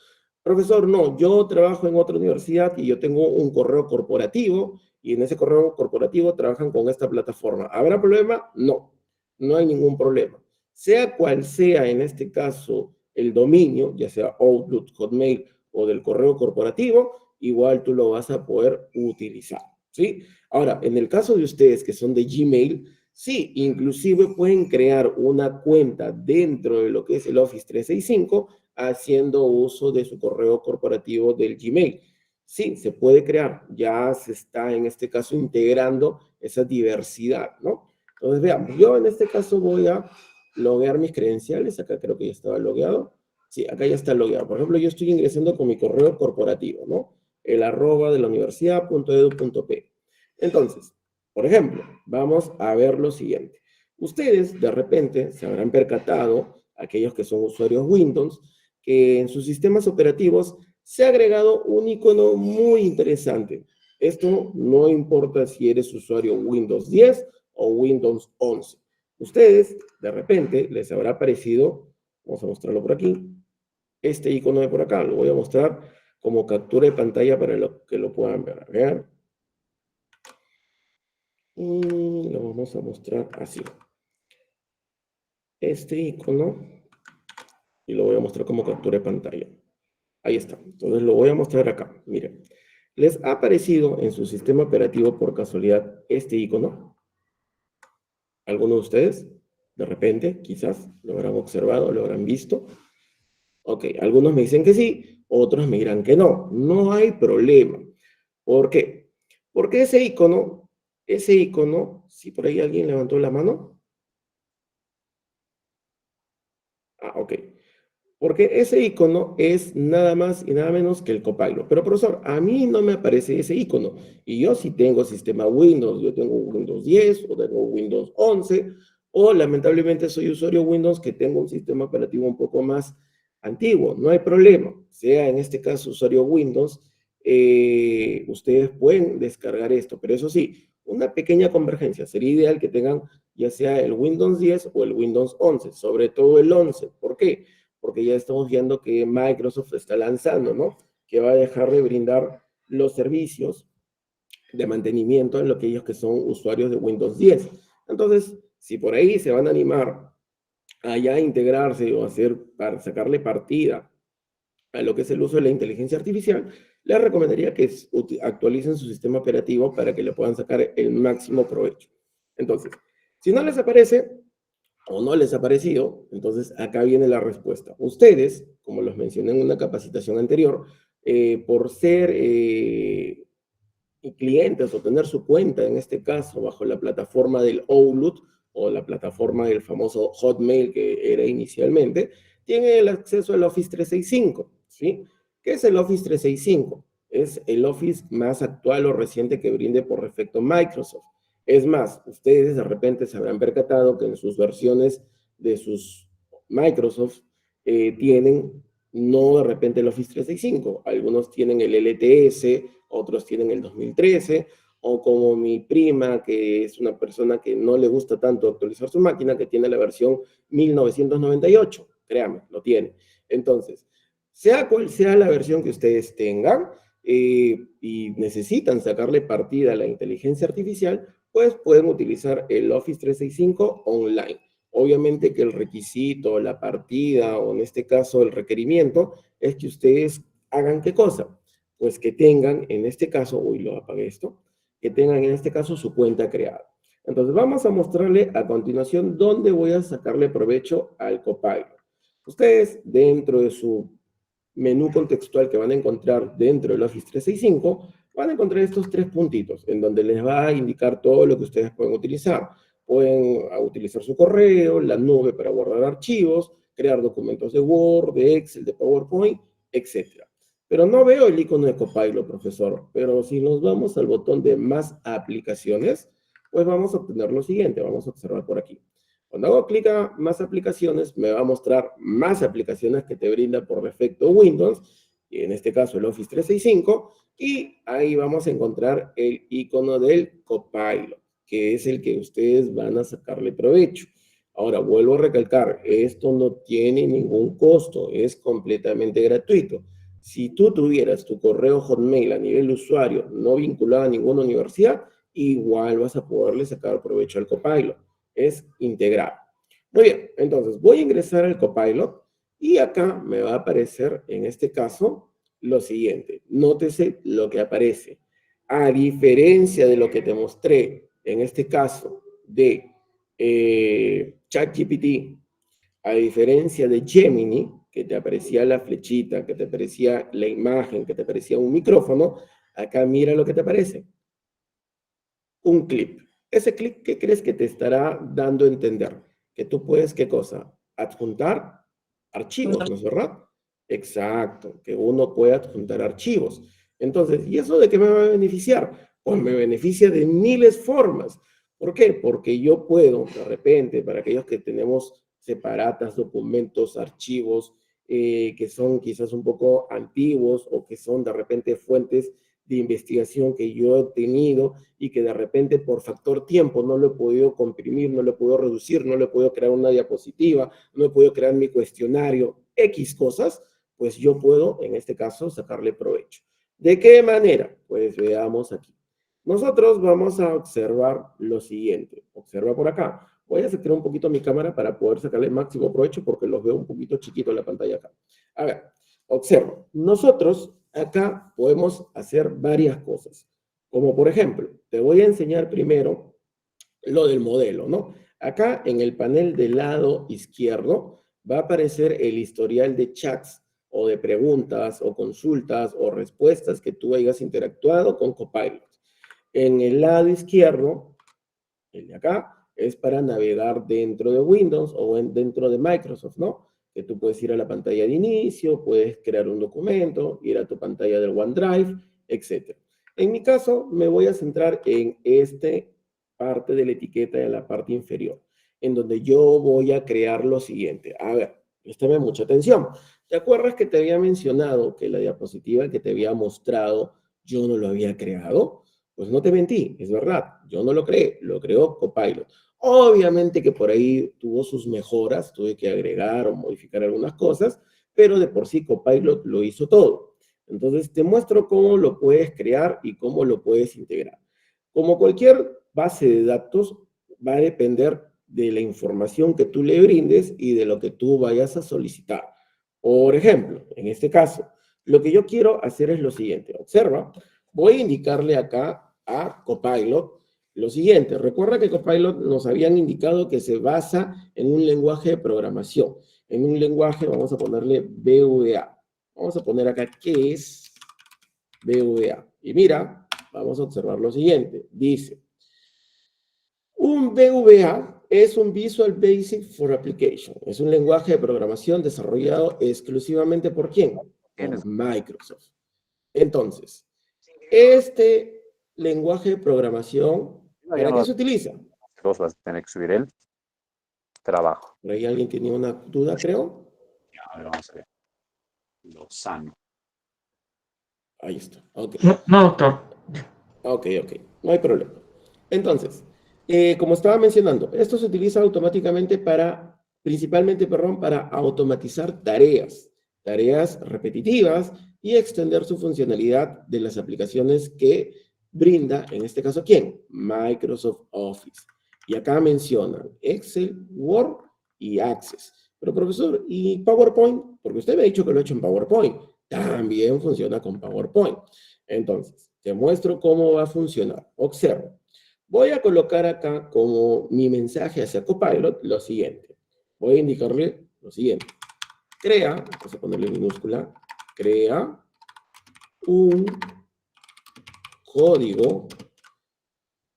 Profesor, no, yo trabajo en otra universidad y yo tengo un correo corporativo, y en ese correo corporativo trabajan con esta plataforma. ¿Habrá problema? No, no hay ningún problema. Sea cual sea en este caso el dominio, ya sea Outlook, Hotmail o del correo corporativo, igual tú lo vas a poder utilizar, ¿sí? Ahora, en el caso de ustedes que son de Gmail, sí, inclusive pueden crear una cuenta dentro de lo que es el Office 365 haciendo uso de su correo corporativo del Gmail. Sí, se puede crear, ya se está en este caso integrando esa diversidad, ¿no? Entonces, veamos, yo en este caso voy a loguear mis credenciales, acá creo que ya estaba logueado. Sí, acá ya está logueado. Por ejemplo, yo estoy ingresando con mi correo corporativo, ¿no? El @ de la universidad.edu.p. Entonces, por ejemplo, vamos a ver lo siguiente. Ustedes, de repente, se habrán percatado, aquellos que son usuarios Windows, que en sus sistemas operativos se ha agregado un icono muy interesante. Esto no importa si eres usuario Windows 10 o Windows 11. Ustedes, de repente, les habrá aparecido, vamos a mostrarlo por aquí, este icono de por acá. Lo voy a mostrar como captura de pantalla para que lo puedan ver. A ver. Y lo vamos a mostrar así. Este icono, y lo voy a mostrar como captura de pantalla. Ahí está. Entonces lo voy a mostrar acá. Miren. ¿Les ha aparecido en su sistema operativo por casualidad este icono? ¿Alguno de ustedes? De repente, quizás, lo habrán observado, lo habrán visto. Ok, algunos me dicen que sí, otros me dirán que no. No hay problema. ¿Por qué? Porque ese icono, si por ahí alguien levantó la mano. Ah, ok. Porque ese icono es nada más y nada menos que el Copilot. Pero profesor, a mí no me aparece ese icono. Y yo sí tengo sistema Windows, yo tengo Windows 10 o tengo Windows 11, o lamentablemente soy usuario Windows que tengo un sistema operativo un poco más antiguo. No hay problema. Sea en este caso usuario Windows, ustedes pueden descargar esto. Pero eso sí, una pequeña convergencia. Sería ideal que tengan ya sea el Windows 10 o el Windows 11, sobre todo el 11. ¿Por qué? Porque ya estamos viendo que Microsoft está lanzando, ¿no? Que va a dejar de brindar los servicios de mantenimiento en lo que ellos que son usuarios de Windows 10. Entonces, si por ahí se van a animar a ya integrarse o para sacarle partida a lo que es el uso de la inteligencia artificial, les recomendaría que actualicen su sistema operativo para que le puedan sacar el máximo provecho. Entonces, si no les aparece o no les ha parecido, entonces acá viene la respuesta. Ustedes, como los mencioné en una capacitación anterior, por ser clientes o tener su cuenta, en este caso, bajo la plataforma del Outlook o la plataforma del famoso Hotmail que era inicialmente, tienen el acceso al Office 365, ¿sí? ¿Qué es el Office 365? Es el Office más actual o reciente que brinde por defecto Microsoft. Es más, ustedes de repente se habrán percatado que en sus versiones de sus Microsoft tienen no de repente el Office 365. Algunos tienen el LTS, otros tienen el 2013, o como mi prima, que es una persona que no le gusta tanto actualizar su máquina, que tiene la versión 1998. Créanme, lo tiene. Entonces, sea cual sea la versión que ustedes tengan y necesitan sacarle partida a la inteligencia artificial, pues pueden utilizar el Office 365 online. Obviamente que el requisito, la partida, o en este caso el requerimiento, es que ustedes ¿Hagan qué cosa? Pues que tengan, en este caso, uy, lo apagué esto, que tengan en este caso su cuenta creada. Entonces vamos a mostrarle a continuación dónde voy a sacarle provecho al Copilot. Ustedes, dentro de su menú contextual que van a encontrar dentro del Office 365, van a encontrar estos 3 puntitos, en donde les va a indicar todo lo que ustedes pueden utilizar. Pueden utilizar su correo, la nube para guardar archivos, crear documentos de Word, de Excel, de PowerPoint, etc. Pero no veo el icono de Copilot, profesor. Pero si nos vamos al botón de más aplicaciones, pues vamos a obtener lo siguiente. Vamos a observar por aquí. Cuando hago clic a más aplicaciones, me va a mostrar más aplicaciones que te brinda por defecto Windows, y en este caso el Office 365, y ahí vamos a encontrar el icono del Copilot, que es el que ustedes van a sacarle provecho. Ahora, vuelvo a recalcar, esto no tiene ningún costo, es completamente gratuito. Si tú tuvieras tu correo Hotmail a nivel de usuario no vinculado a ninguna universidad, igual vas a poderle sacar provecho al Copilot. Es integrado. Muy bien, entonces voy a ingresar al Copilot y acá me va a aparecer, en este caso, lo siguiente. Nótese lo que aparece. A diferencia de lo que te mostré, en este caso, de ChatGPT, a diferencia de Gemini, que te aparecía la flechita, que te aparecía la imagen, que te aparecía un micrófono, acá mira lo que te aparece. Un clip. Ese clip, ¿qué crees que te estará dando a entender? Que tú puedes, ¿qué cosa? Adjuntar archivos, ¿no es verdad? Exacto, que uno puede adjuntar archivos. Entonces, ¿y eso de qué me va a beneficiar? Pues me beneficia de miles de formas. ¿Por qué? Porque yo puedo, de repente, para aquellos que tenemos separatas, documentos, archivos, que son quizás un poco antiguos o que son de repente fuentes de investigación que yo he tenido y que de repente por factor tiempo no lo he podido comprimir, no lo he podido reducir, no lo he podido crear una diapositiva, no he podido crear mi cuestionario, X cosas, pues yo puedo, en este caso, sacarle provecho. ¿De qué manera? Pues veamos aquí. Nosotros vamos a observar lo siguiente. Observa por acá. Voy a acercar un poquito mi cámara para poder sacarle el máximo provecho porque los veo un poquito chiquito en la pantalla acá. A ver, observa. Nosotros acá podemos hacer varias cosas. Como por ejemplo, te voy a enseñar primero lo del modelo, ¿no? Acá en el panel del lado izquierdo va a aparecer el historial de chats o de preguntas o consultas o respuestas que tú hayas interactuado con Copilot. En el lado izquierdo, el de acá, es para navegar dentro de Windows o dentro de Microsoft, ¿no? Que tú puedes ir a la pantalla de inicio, puedes crear un documento, ir a tu pantalla del OneDrive, etc. En mi caso, me voy a centrar en esta parte de la etiqueta de la parte inferior, en donde yo voy a crear lo siguiente. A ver, préstame mucha atención. ¿Te acuerdas que te había mencionado que la diapositiva que te había mostrado yo no lo había creado? Pues no te mentí, es verdad, yo no lo creé, lo creó Copilot. Obviamente que por ahí tuvo sus mejoras, tuve que agregar o modificar algunas cosas, pero de por sí Copilot lo hizo todo. Entonces te muestro cómo lo puedes crear y cómo lo puedes integrar. Como cualquier base de datos, va a depender de la información que tú le brindes y de lo que tú vayas a solicitar. Por ejemplo, en este caso, lo que yo quiero hacer es lo siguiente. Observa, voy a indicarle acá a Copilot lo siguiente. Recuerda que Copilot nos habían indicado que se basa en un lenguaje de programación. En un lenguaje, vamos a ponerle VBA. Vamos a poner acá, ¿qué es VBA? Y mira, vamos a observar lo siguiente. Dice, un VBA es un Visual Basic for Application. Es un lenguaje de programación desarrollado exclusivamente ¿por quién? Por Microsoft. Entonces, este lenguaje de programación, ¿para qué se utiliza? Los vas a tener que subir el trabajo. Por ahí alguien tenía una duda, creo. A ver, vamos a ver. Lozano. Ahí está. Ok. No, doctor. Ok. No hay problema. Entonces, como estaba mencionando, esto se utiliza automáticamente principalmente para automatizar tareas repetitivas y extender su funcionalidad de las aplicaciones que brinda, en este caso, ¿quién? Microsoft Office. Y acá mencionan Excel, Word y Access. Pero profesor, ¿y PowerPoint? Porque usted me ha dicho que lo ha hecho en PowerPoint. también funciona con PowerPoint. Entonces, te muestro cómo va a funcionar. Observa. Voy a colocar acá como mi mensaje hacia Copilot lo siguiente. Voy a indicarle lo siguiente. Crea, vamos a ponerle minúscula, crea un código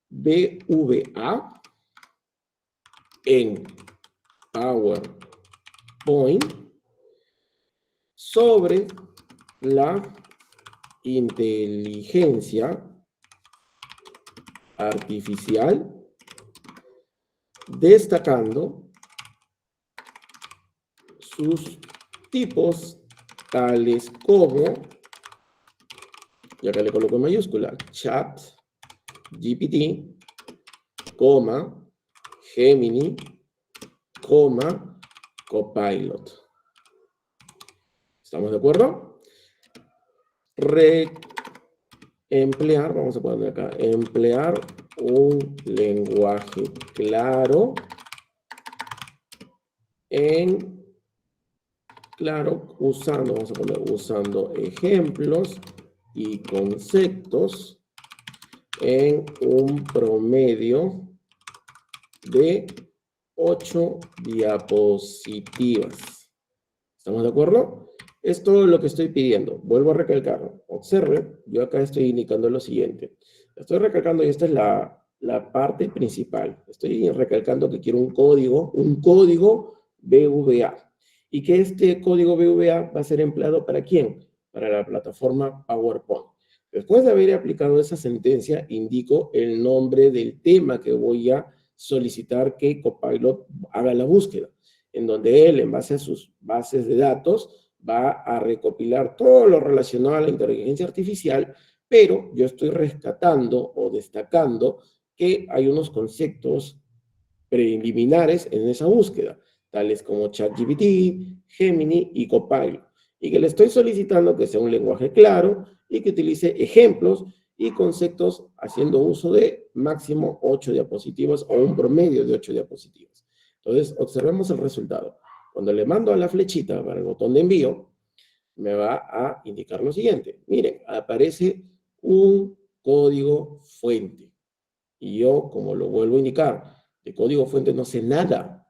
BVA en PowerPoint sobre la inteligencia artificial, destacando sus tipos tales como, y acá le coloco en mayúscula, Chat, GPT, Gemini, Copilot. ¿Estamos de acuerdo? Emplear, vamos a poner acá, emplear un lenguaje claro vamos a poner usando ejemplos y conceptos en un promedio de 8 diapositivas. ¿Estamos de acuerdo? Es todo lo que estoy pidiendo. Vuelvo a recalcarlo. Observe, yo acá estoy indicando lo siguiente. Estoy recalcando, y esta es la parte principal. Estoy recalcando que quiero un código BVA. Y que este código BVA va a ser empleado ¿para quién? Para la plataforma PowerPoint. Después de haber aplicado esa sentencia, indico el nombre del tema que voy a solicitar que Copilot haga la búsqueda, en donde él, en base a sus bases de datos, va a recopilar todo lo relacionado a la inteligencia artificial, pero yo estoy rescatando o destacando que hay unos conceptos preliminares en esa búsqueda, tales como ChatGPT, Gemini y Copilot, y que le estoy solicitando que sea un lenguaje claro y que utilice ejemplos y conceptos haciendo uso de máximo 8 diapositivas o un promedio de 8 diapositivas. Entonces, observemos el resultado. Cuando le mando a la flechita para el botón de envío, me va a indicar lo siguiente. Miren, aparece un código fuente. Y yo, como lo vuelvo a indicar, de código fuente no sé nada.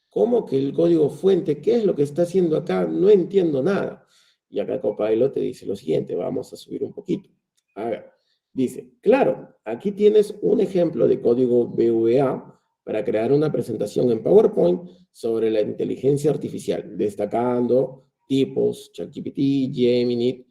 ¿Cómo que el código fuente? ¿Qué es lo que está haciendo acá? No entiendo nada. Y acá Copilot te dice lo siguiente. Vamos a subir un poquito. A ver, dice, claro, aquí tienes un ejemplo de código BVA para crear una presentación en PowerPoint sobre la inteligencia artificial, destacando tipos, ChatGPT, Gemini,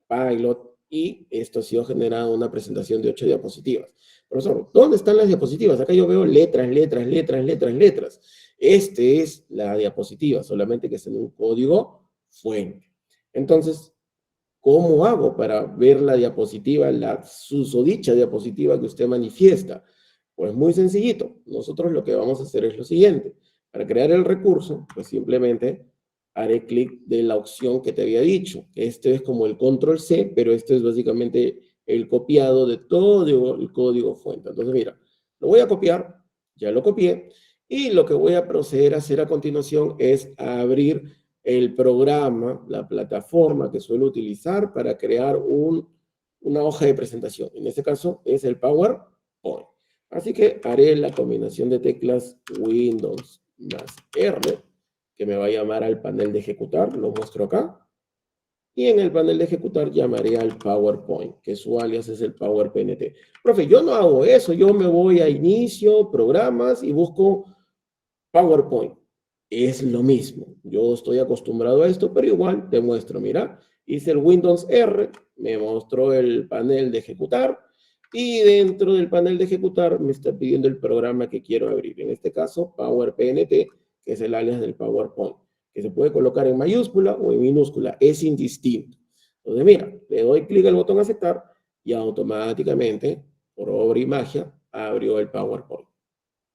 Pilot, y esto ha sido generado una presentación de 8 diapositivas. Profesor, ¿dónde están las diapositivas? Acá yo veo letras. Este es la diapositiva, solamente que es en un código fuente. Entonces, ¿cómo hago para ver la diapositiva, la susodicha diapositiva que usted manifiesta? Pues muy sencillito. Nosotros lo que vamos a hacer es lo siguiente. Para crear el recurso, pues simplemente haré clic de la opción que te había dicho. Este es como el control C, pero este es básicamente el copiado de todo el código fuente. Entonces, mira, lo voy a copiar, ya lo copié, y lo que voy a proceder a hacer a continuación es abrir el programa, la plataforma que suelo utilizar para crear una hoja de presentación. En este caso es el PowerPoint. Así que haré la combinación de teclas Windows más R, que me va a llamar al panel de ejecutar, lo muestro acá. Y en el panel de ejecutar llamaré al PowerPoint, que su alias es el PowerPNT. Profe, yo no hago eso, yo me voy a inicio, programas y busco PowerPoint. Es lo mismo, yo estoy acostumbrado a esto, pero igual te muestro, mira, hice el Windows R, me mostró el panel de ejecutar, y dentro del panel de ejecutar me está pidiendo el programa que quiero abrir. En este caso, PowerPNT, que es el alias del PowerPoint, que se puede colocar en mayúscula o en minúscula, es indistinto. Entonces, mira, le doy clic al botón aceptar y automáticamente, por obra y magia, abrió el PowerPoint.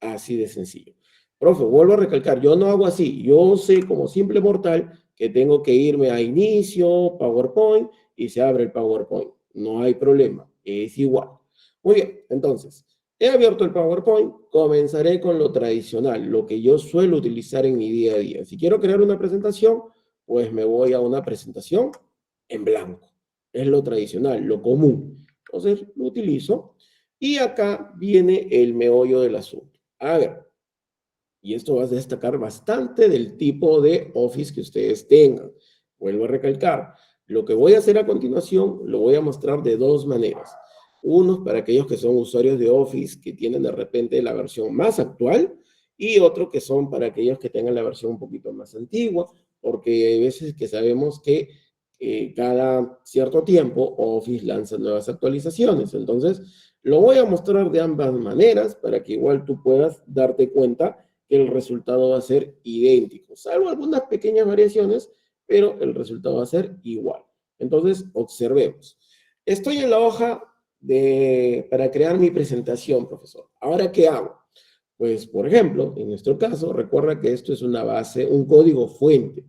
Así de sencillo. Profe, vuelvo a recalcar, yo no hago así. Yo sé como simple mortal que tengo que irme a inicio, PowerPoint, y se abre el PowerPoint. No hay problema, es igual. Muy bien, entonces, he abierto el PowerPoint, comenzaré con lo tradicional, lo que yo suelo utilizar en mi día a día. Si quiero crear una presentación, pues me voy a una presentación, en blanco. Es lo tradicional, lo común. Entonces, lo utilizo. Y acá viene el meollo del asunto. A ver, y esto va a destacar bastante del tipo de Office que ustedes tengan. Vuelvo a recalcar, lo que voy a hacer a continuación lo voy a mostrar de dos maneras. Unos para aquellos que son usuarios de Office que tienen de repente la versión más actual y otro que son para aquellos que tengan la versión un poquito más antigua, porque hay veces que sabemos que cada cierto tiempo Office lanza nuevas actualizaciones. Entonces, lo voy a mostrar de ambas maneras para que igual tú puedas darte cuenta que el resultado va a ser idéntico, salvo algunas pequeñas variaciones, pero el resultado va a ser igual. Entonces, observemos. Estoy en la hoja para crear mi presentación, profesor. ¿Ahora qué hago? Pues, por ejemplo, en nuestro caso, recuerda que esto es una base, un código fuente.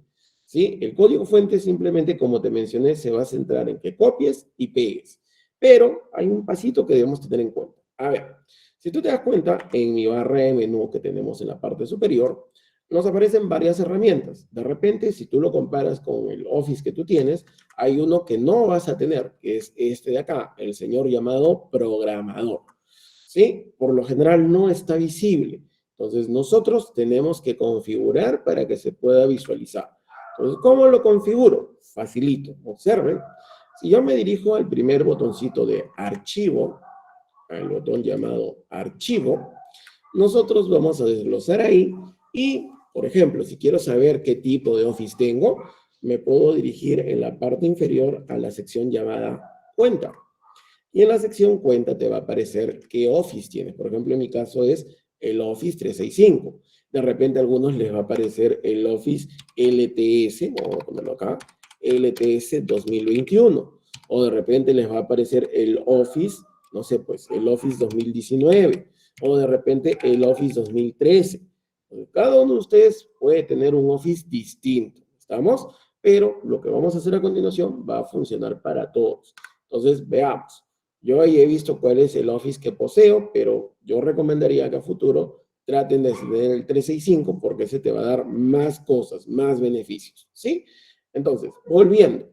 ¿Sí? El código fuente simplemente, como te mencioné, se va a centrar en que copies y pegues. Pero hay un pasito que debemos tener en cuenta. A ver, si tú te das cuenta, en mi barra de menú que tenemos en la parte superior, nos aparecen varias herramientas. De repente, si tú lo comparas con el Office que tú tienes, hay uno que no vas a tener, que es este de acá, el señor llamado programador. ¿Sí? Por lo general no está visible. Entonces, nosotros tenemos que configurar para que se pueda visualizar. Entonces, ¿cómo lo configuro? Facilito. Observen. Si yo me dirijo al primer botoncito de archivo, al botón llamado archivo, nosotros vamos a desglosar ahí y, por ejemplo, si quiero saber qué tipo de Office tengo, me puedo dirigir en la parte inferior a la sección llamada cuenta. Y en la sección cuenta te va a aparecer qué Office tienes. Por ejemplo, en mi caso es el Office 365. De repente a algunos les va a aparecer el Office LTS, vamos a ponerlo acá, LTS 2021. O de repente les va a aparecer el Office, no sé, pues el Office 2019. O de repente el Office 2013. Cada uno de ustedes puede tener un Office distinto, ¿estamos? Pero lo que vamos a hacer a continuación va a funcionar para todos. Entonces, veamos. Yo ahí he visto cuál es el Office que poseo, pero yo recomendaría que a futuro traten de tener el 365 porque ese te va a dar más cosas, más beneficios, ¿sí? Entonces, volviendo.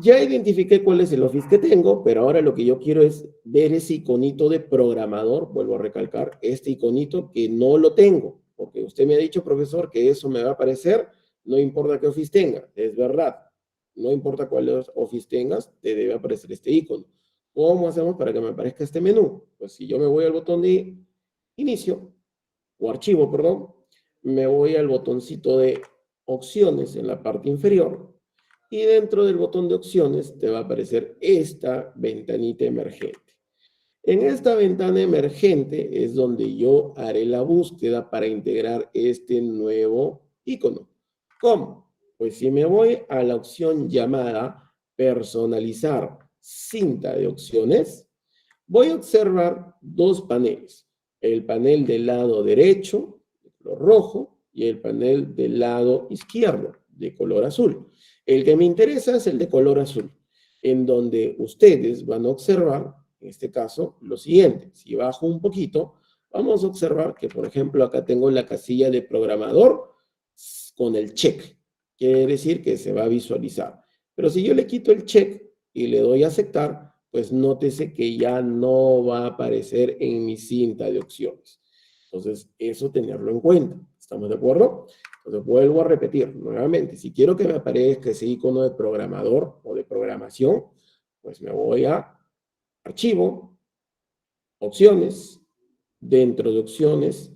Ya identifiqué cuál es el Office que tengo, pero ahora lo que yo quiero es ver ese iconito de programador, vuelvo a recalcar, este iconito que no lo tengo, porque usted me ha dicho, profesor, que eso me va a aparecer, no importa qué Office tenga, es verdad, no importa cuál Office tengas, te debe aparecer este icono. ¿Cómo hacemos para que me aparezca este menú? Pues si yo me voy al botón de inicio, o archivo, perdón, me voy al botoncito de opciones en la parte inferior, y dentro del botón de opciones te va a aparecer esta ventanita emergente. En esta ventana emergente es donde yo haré la búsqueda para integrar este nuevo icono. ¿Cómo? Pues si me voy a la opción llamada personalizar cinta de opciones, voy a observar dos paneles. El panel del lado derecho, de color rojo, y el panel del lado izquierdo, de color azul. El que me interesa es el de color azul, en donde ustedes van a observar, en este caso, lo siguiente. Si bajo un poquito, vamos a observar que, por ejemplo, acá tengo la casilla de programador con el check. Quiere decir que se va a visualizar. Pero si yo le quito el check y le doy a aceptar, pues nótese que ya no va a aparecer en mi cinta de opciones. Entonces, eso tenerlo en cuenta. ¿Estamos de acuerdo? Entonces, vuelvo a repetir nuevamente. Si quiero que me aparezca ese icono de programador o de programación, pues me voy a archivo, opciones, dentro de opciones,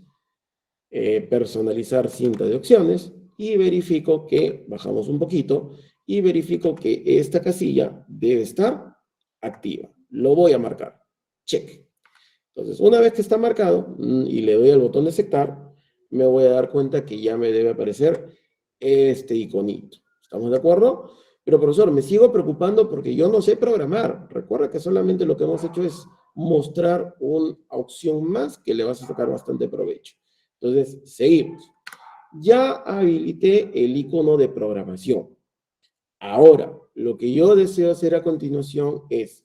personalizar cinta de opciones y verifico que, bajamos un poquito, y verifico que esta casilla debe estar activa. Lo voy a marcar. Check. Entonces, una vez que está marcado y le doy al botón de aceptar, me voy a dar cuenta que ya me debe aparecer este iconito. ¿Estamos de acuerdo? Pero, profesor, me sigo preocupando porque yo no sé programar. Recuerda que solamente lo que hemos hecho es mostrar una opción más que le vas a sacar bastante provecho. Entonces, seguimos. Ya habilité el icono de programación. Ahora, lo que yo deseo hacer a continuación es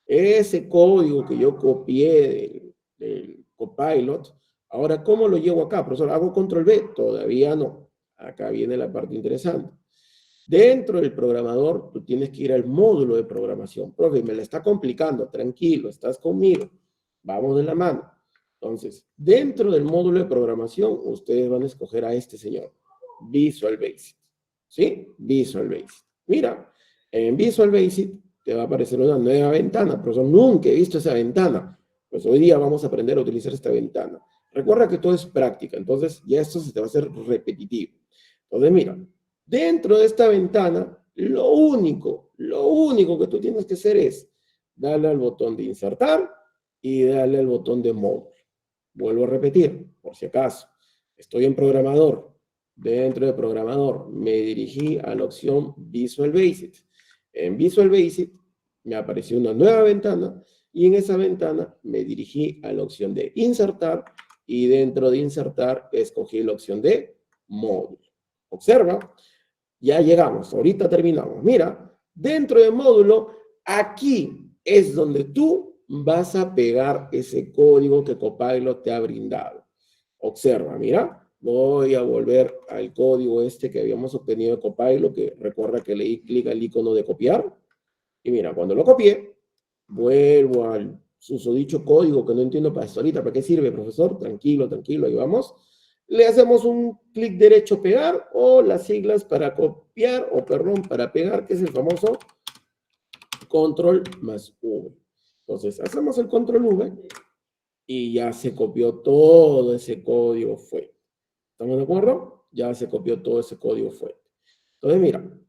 ese código que yo copié del Copilot, ahora, ¿cómo lo llevo acá, profesor? ¿Hago control V? Todavía no. Acá viene la parte interesante. Dentro del programador, tú tienes que ir al módulo de programación. Profe, me la está complicando, tranquilo, estás conmigo. Vamos de la mano. Entonces, dentro del módulo de programación, ustedes van a escoger a este señor, Visual Basic. ¿Sí? Visual Basic. Mira, en Visual Basic te va a aparecer una nueva ventana. Profesor, nunca he visto esa ventana. Pues hoy día vamos a aprender a utilizar esta ventana. Recuerda que todo es práctica, entonces ya esto se te va a hacer repetitivo. Entonces, mira, dentro de esta ventana, lo único que tú tienes que hacer es darle al botón de insertar y darle al botón de módulo. Vuelvo a repetir, por si acaso. Estoy en programador. Dentro de programador me dirigí a la opción Visual Basic. En Visual Basic me apareció una nueva ventana y en esa ventana me dirigí a la opción de insertar y dentro de insertar escogí la opción de módulo. Observa, ya llegamos, ahorita terminamos. Mira, dentro de módulo, aquí es donde tú vas a pegar ese código que Copilot te ha brindado. Observa, mira, voy a volver al código este que habíamos obtenido de Copilot, que recuerda que le di clic al icono de copiar. Y mira, cuando lo copié, vuelvo al susodicho código que no entiendo para esto ahorita. ¿Para qué sirve, profesor? Tranquilo, tranquilo, ahí vamos. Le hacemos un clic derecho pegar o las siglas para copiar, o perdón, para pegar, que es el famoso control más V. Entonces, hacemos el control V y ya se copió todo ese código fuente. ¿Estamos de acuerdo? Ya se copió todo ese código fuente. Entonces, mira,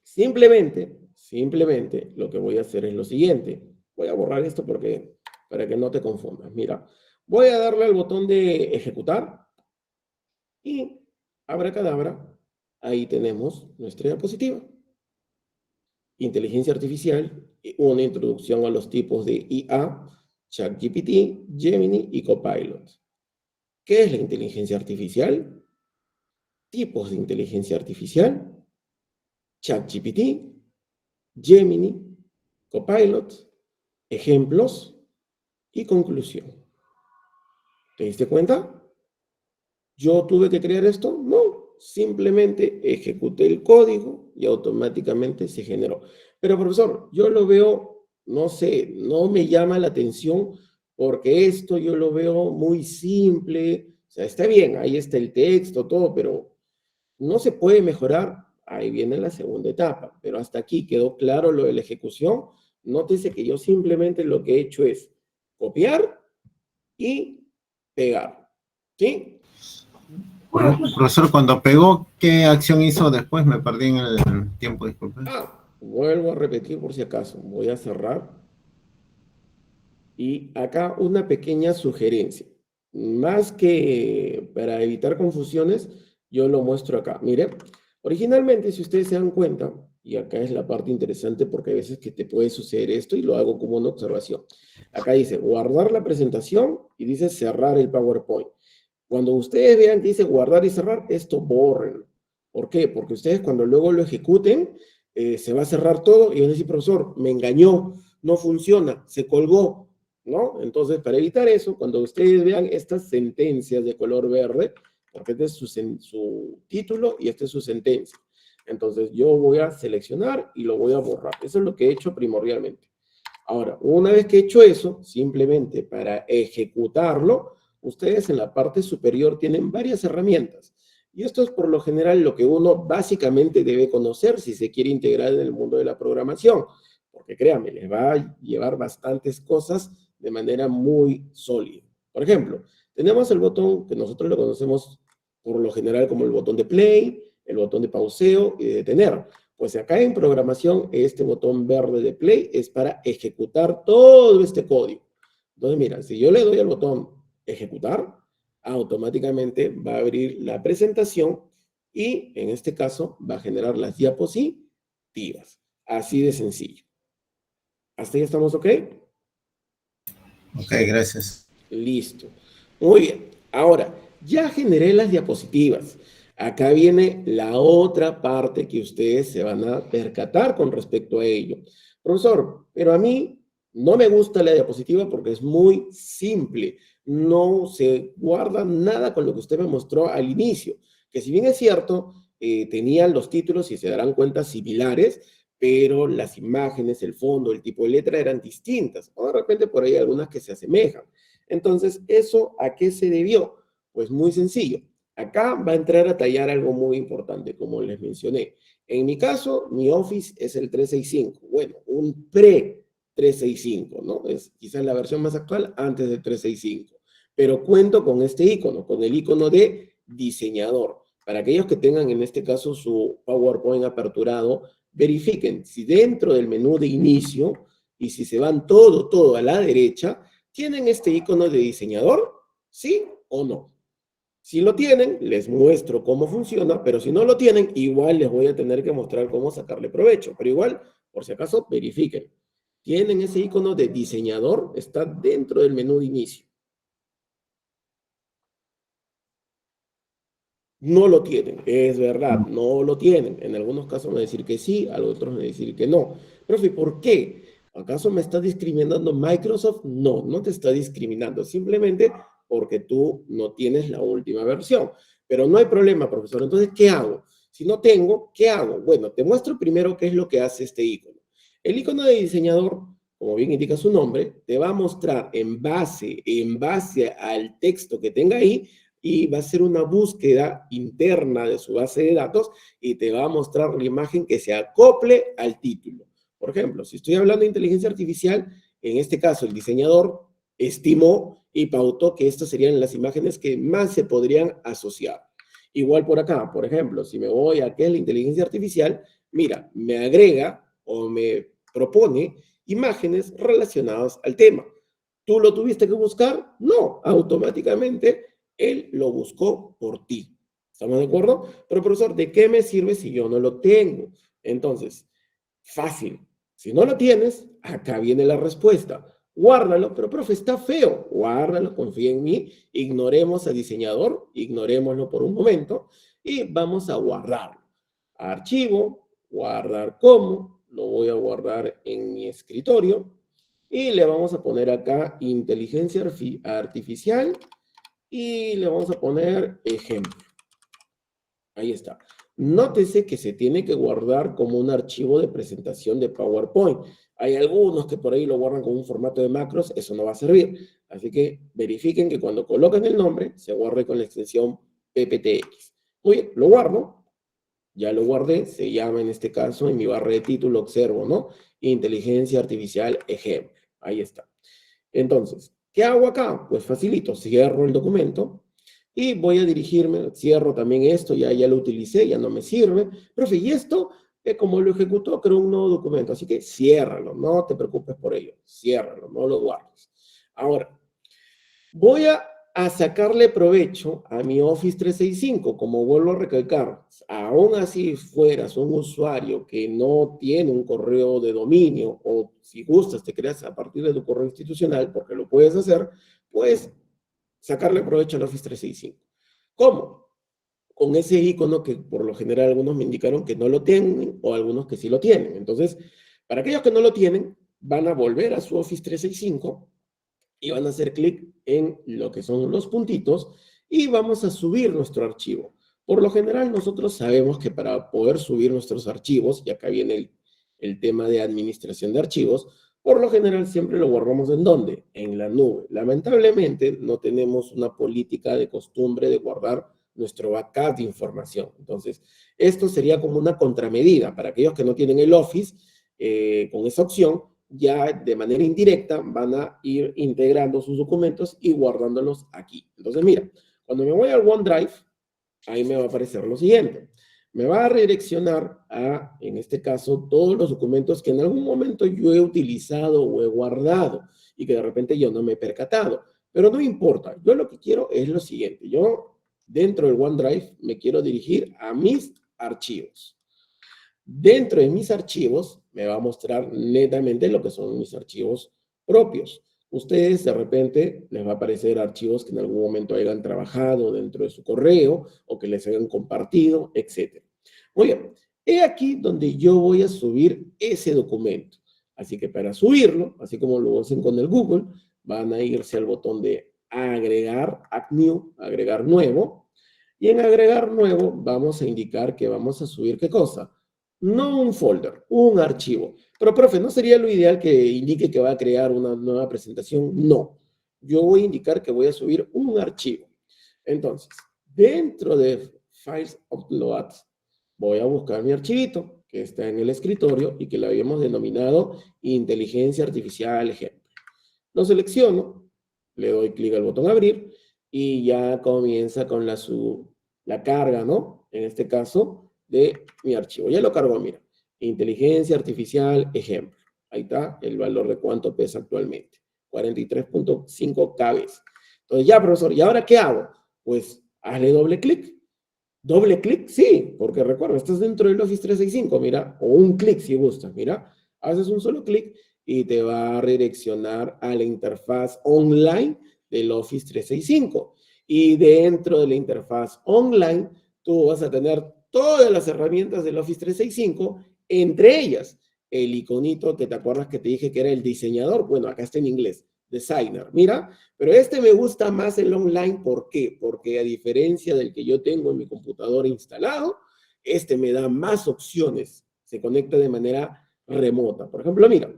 simplemente lo que voy a hacer es lo siguiente. Voy a borrar esto para que no te confundas. Mira, voy a darle al botón de ejecutar y abracadabra, ahí tenemos nuestra diapositiva. Inteligencia artificial, una introducción a los tipos de IA, ChatGPT, Gemini y Copilot. ¿Qué es la inteligencia artificial? Tipos de inteligencia artificial, ChatGPT, Gemini, Copilot, ejemplos y conclusión. ¿Te diste cuenta? ¿Yo tuve que crear esto? No, simplemente ejecuté el código y automáticamente se generó. Pero profesor, yo lo veo, no sé, no me llama la atención porque esto yo lo veo muy simple. O sea, está bien, ahí está el texto, todo, pero no se puede mejorar. Ahí viene la segunda etapa, pero hasta aquí quedó claro lo de la ejecución. Nótese que yo simplemente lo que he hecho es copiar y pegar, ¿sí? Profesor, cuando pegó, ¿qué acción hizo después? Me perdí en el tiempo, disculpe. Vuelvo a repetir por si acaso. Voy a cerrar. Y acá una pequeña sugerencia. Más que para evitar confusiones, yo lo muestro acá. Mire, originalmente, si ustedes se dan cuenta, y acá es la parte interesante porque hay veces que te puede suceder esto y lo hago como una observación. Acá dice guardar la presentación y dice cerrar el PowerPoint. Cuando ustedes vean que dice guardar y cerrar, esto bórrenlo. ¿Por qué? Porque ustedes cuando luego lo ejecuten, se va a cerrar todo y van a decir, profesor, me engañó, no funciona, se colgó, ¿no? Entonces, para evitar eso, cuando ustedes vean estas sentencias de color verde, porque este es su título y este es su sentencia. Entonces, yo voy a seleccionar y lo voy a borrar. Eso es lo que he hecho primordialmente. Ahora, una vez que he hecho eso, simplemente para ejecutarlo, ustedes en la parte superior tienen varias herramientas. Y esto es por lo general lo que uno básicamente debe conocer si se quiere integrar en el mundo de la programación. Porque créanme, les va a llevar bastantes cosas de manera muy sólida. Por ejemplo, tenemos el botón que nosotros lo conocemos por lo general como el botón de play, el botón de pauseo y de detener. Pues acá en programación, este botón verde de play es para ejecutar todo este código. Entonces, mira, si yo le doy al botón ejecutar, automáticamente va a abrir la presentación y en este caso va a generar las diapositivas. Así de sencillo. ¿Hasta ahí estamos ok? Ok, gracias. Listo. Muy bien. Ahora, ya generé las diapositivas. Acá viene la otra parte que ustedes se van a percatar con respecto a ello. Profesor, pero a mí no me gusta la diapositiva porque es muy simple. No se guarda nada con lo que usted me mostró al inicio. Que si bien es cierto, tenían los títulos, si se darán cuenta, similares, pero las imágenes, el fondo, el tipo de letra eran distintas. O de repente por ahí hay algunas que se asemejan. Entonces, ¿eso a qué se debió? Pues muy sencillo. Acá va a entrar a tallar algo muy importante, como les mencioné. En mi caso, mi Office es el 365. Bueno, un pre-365, ¿no? Es quizás la versión más actual antes del 365. Pero cuento con este icono, con el icono de diseñador. Para aquellos que tengan en este caso su PowerPoint aperturado, verifiquen si dentro del menú de inicio y si se van todo a la derecha, ¿tienen este icono de diseñador? ¿Sí o no? Si lo tienen, les muestro cómo funciona, pero si no lo tienen, igual les voy a tener que mostrar cómo sacarle provecho. Pero igual, por si acaso, verifiquen. ¿Tienen ese icono de diseñador? Está dentro del menú de inicio. No lo tienen, es verdad, no lo tienen. En algunos casos me van a decir que sí, a otros me van a decir que no. Profe, ¿por qué? ¿Acaso me está discriminando Microsoft? No, no te está discriminando, simplemente porque tú no tienes la última versión. Pero no hay problema, profesor. Entonces, ¿qué hago? Si no tengo, ¿qué hago? Bueno, te muestro primero qué es lo que hace este icono. El icono de diseñador, como bien indica su nombre, te va a mostrar en base al texto que tenga ahí, y va a hacer una búsqueda interna de su base de datos y te va a mostrar la imagen que se acople al título. Por ejemplo, si estoy hablando de inteligencia artificial, en este caso el diseñador estimó y pautó que estas serían las imágenes que más se podrían asociar. Igual por acá, por ejemplo, si me voy a qué es la inteligencia artificial, mira, me agrega o me propone imágenes relacionadas al tema. ¿Tú lo tuviste que buscar? No, automáticamente él lo buscó por ti. ¿Estamos de acuerdo? Pero profesor, ¿de qué me sirve si yo no lo tengo? Entonces, fácil. Si no lo tienes, acá viene la respuesta. Guárdalo, pero profe, está feo. Guárdalo, confía en mí. Ignoremos al diseñador, ignorémoslo por un momento y vamos a guardarlo. Archivo, guardar como, lo voy a guardar en mi escritorio y le vamos a poner acá inteligencia artificial y le vamos a poner ejemplo. Ahí está. Nótese que se tiene que guardar como un archivo de presentación de PowerPoint. Hay algunos que por ahí lo guardan con un formato de macros, eso no va a servir. Así que verifiquen que cuando coloquen el nombre, se guarde con la extensión PPTX. Muy bien, lo guardo. Ya lo guardé, se llama en este caso, en mi barra de título, observo, ¿no? Inteligencia artificial ejemplo. Ahí está. Entonces, ¿qué hago acá? Pues facilito, cierro el documento y voy a dirigirme, cierro también esto, ya lo utilicé, ya no me sirve. Profe, y esto, como lo ejecutó, creo un nuevo documento, así que ciérralo, no te preocupes por ello, ciérralo, no lo guardes. Ahora, voy a sacarle provecho a mi Office 365, como vuelvo a recalcar, aún así fueras un usuario que no tiene un correo de dominio, o si gustas te creas a partir de tu correo institucional, porque lo puedes hacer, pues sacarle provecho al Office 365. ¿Cómo? Con ese icono que por lo general algunos me indicaron que no lo tienen, o algunos que sí lo tienen. Entonces, para aquellos que no lo tienen, van a volver a su Office 365, y van a hacer clic en lo que son los puntitos y vamos a subir nuestro archivo. Por lo general nosotros sabemos que para poder subir nuestros archivos, y acá viene el tema de administración de archivos, por lo general siempre lo guardamos ¿en dónde? En la nube. Lamentablemente no tenemos una política de costumbre de guardar nuestro backup de información. Entonces, esto sería como una contramedida para aquellos que no tienen el Office con esa opción. Ya de manera indirecta van a ir integrando sus documentos y guardándolos aquí. Entonces, mira, cuando me voy al OneDrive, ahí me va a aparecer lo siguiente. Me va a redireccionar a, en este caso, todos los documentos que en algún momento yo he utilizado o he guardado y que de repente yo no me he percatado. Pero no importa, yo lo que quiero es lo siguiente. Yo, dentro del OneDrive, me quiero dirigir a mis archivos. Dentro de mis archivos me va a mostrar netamente lo que son mis archivos propios. Ustedes de repente les va a aparecer archivos que en algún momento hayan trabajado dentro de su correo o que les hayan compartido, etc. Muy bien, he aquí donde yo voy a subir ese documento. Así que para subirlo, así como lo hacen con el Google, van a irse al botón de agregar, add new, agregar nuevo. Y en agregar nuevo vamos a indicar que vamos a subir ¿qué cosa? No un folder, un archivo. Pero, profe, ¿no sería lo ideal que indique que va a crear una nueva presentación? No. Yo voy a indicar que voy a subir un archivo. Entonces, dentro de Files Upload, voy a buscar mi archivito que está en el escritorio y que lo habíamos denominado Inteligencia Artificial Ejemplo. Lo selecciono, le doy clic al botón abrir y ya comienza con la carga, ¿no? En este caso, de mi archivo. Ya lo cargo, mira. Inteligencia Artificial Ejemplo. Ahí está el valor de cuánto pesa actualmente. 43.5 KB. Entonces ya, profesor, ¿y ahora qué hago? Pues hazle doble clic. ¿Doble clic? Sí, porque recuerda, estás dentro del Office 365, mira, o un clic si gustas, mira. Haces un solo clic y te va a redireccionar a la interfaz online del Office 365. Y dentro de la interfaz online, tú vas a tener todas las herramientas del Office 365, entre ellas el iconito que te acuerdas que te dije que era el diseñador. Bueno, acá está en inglés, designer. Mira, pero este me gusta más el online. ¿Por qué? Porque a diferencia del que yo tengo en mi computador instalado, este me da más opciones. Se conecta de manera remota. Por ejemplo, mira,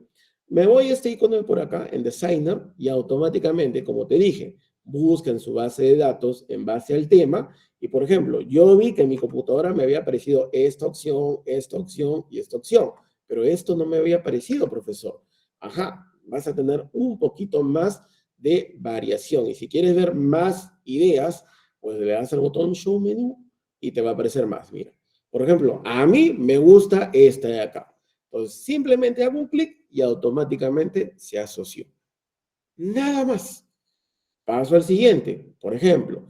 me voy a este icono de por acá, en Designer, y automáticamente, como te dije, busca en su base de datos en base al tema. Y, por ejemplo, yo vi que en mi computadora me había aparecido esta opción y esta opción. Pero esto no me había aparecido, profesor. Ajá, vas a tener un poquito más de variación. Y si quieres ver más ideas, pues le das al botón Show Menú y te va a aparecer más. Mira, por ejemplo, a mí me gusta esta de acá. Entonces, simplemente hago un clic y automáticamente se asoció. Nada más. Paso al siguiente. Por ejemplo,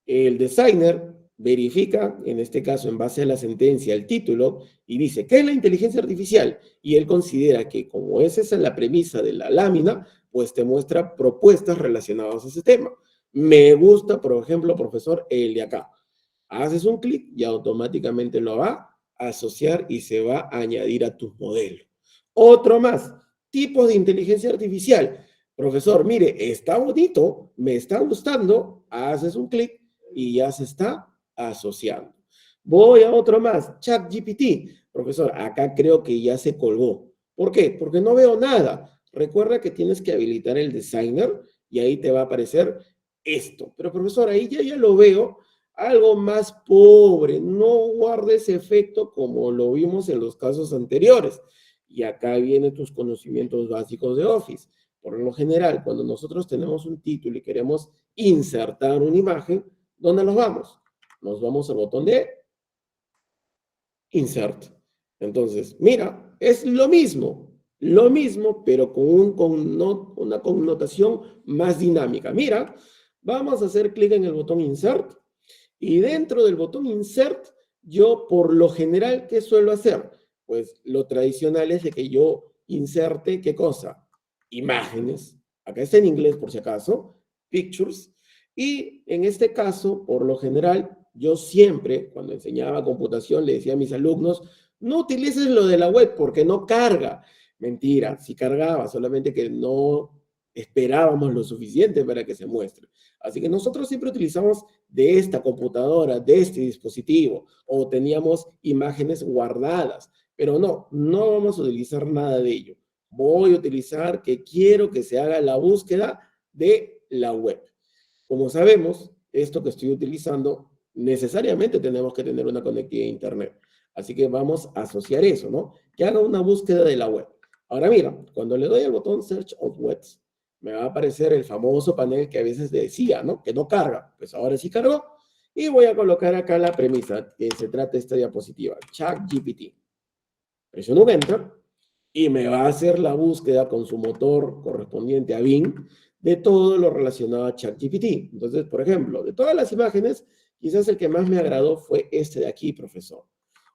el designer verifica, en este caso en base a la sentencia, el título, y dice, ¿qué es la inteligencia artificial? Y él considera que como esa es la premisa de la lámina, pues te muestra propuestas relacionadas a ese tema. Me gusta, por ejemplo, profesor, el de acá. Haces un clic y automáticamente lo va a asociar y se va a añadir a tus modelos. Otro más, tipos de inteligencia artificial. Profesor, mire, está bonito, me está gustando, haces un clic y ya se está asociando. Voy a otro más, ChatGPT. Profesor, acá creo que ya se colgó. ¿Por qué? Porque no veo nada. Recuerda que tienes que habilitar el designer y ahí te va a aparecer esto. Pero profesor, ahí ya lo veo algo más pobre. No guardes efecto como lo vimos en los casos anteriores. Y acá vienen tus conocimientos básicos de Office. Por lo general, cuando nosotros tenemos un título y queremos insertar una imagen, ¿dónde nos vamos? Nos vamos al botón de Insert. Entonces, mira, es lo mismo, pero con una connotación más dinámica. Mira, vamos a hacer clic en el botón Insert y dentro del botón Insert, yo por lo general, ¿qué suelo hacer? Pues lo tradicional es de que yo inserte, ¿qué cosa? Imágenes, acá está en inglés por si acaso, pictures, y en este caso, por lo general, yo siempre, cuando enseñaba computación, le decía a mis alumnos, no utilices lo de la web porque no carga. Mentira, sí cargaba, solamente que no esperábamos lo suficiente para que se muestre. Así que nosotros siempre utilizamos de esta computadora, de este dispositivo, o teníamos imágenes guardadas, pero no vamos a utilizar nada de ello. Voy a utilizar que quiero que se haga la búsqueda de la web. Como sabemos, esto que estoy utilizando, necesariamente tenemos que tener una conectividad a internet. Así que vamos a asociar eso, ¿no? Que haga una búsqueda de la web. Ahora mira, cuando le doy al botón Search of Webs, me va a aparecer el famoso panel que a veces decía, ¿no? Que no carga. Pues ahora sí cargó. Y voy a colocar acá la premisa que se trata de esta diapositiva. ChatGPT. Presiono Enter y me va a hacer la búsqueda con su motor correspondiente a Bing de todo lo relacionado a ChatGPT. Entonces, por ejemplo, de todas las imágenes, quizás el que más me agradó fue este de aquí, profesor.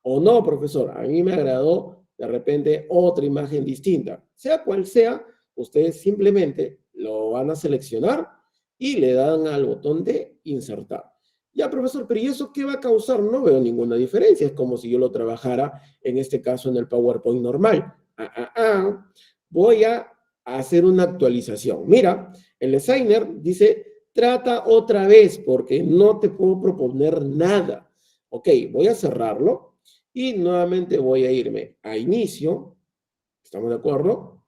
O no, profesor, a mí me agradó de repente otra imagen distinta. Sea cual sea, ustedes simplemente lo van a seleccionar y le dan al botón de insertar. Ya, profesor, pero ¿y eso qué va a causar? No veo ninguna diferencia. Es como si yo lo trabajara, en este caso, en el PowerPoint normal. Voy a hacer una actualización. Mira, el designer dice trata otra vez porque no te puedo proponer nada. Ok, voy a cerrarlo y nuevamente voy a irme a inicio. ¿Estamos de acuerdo?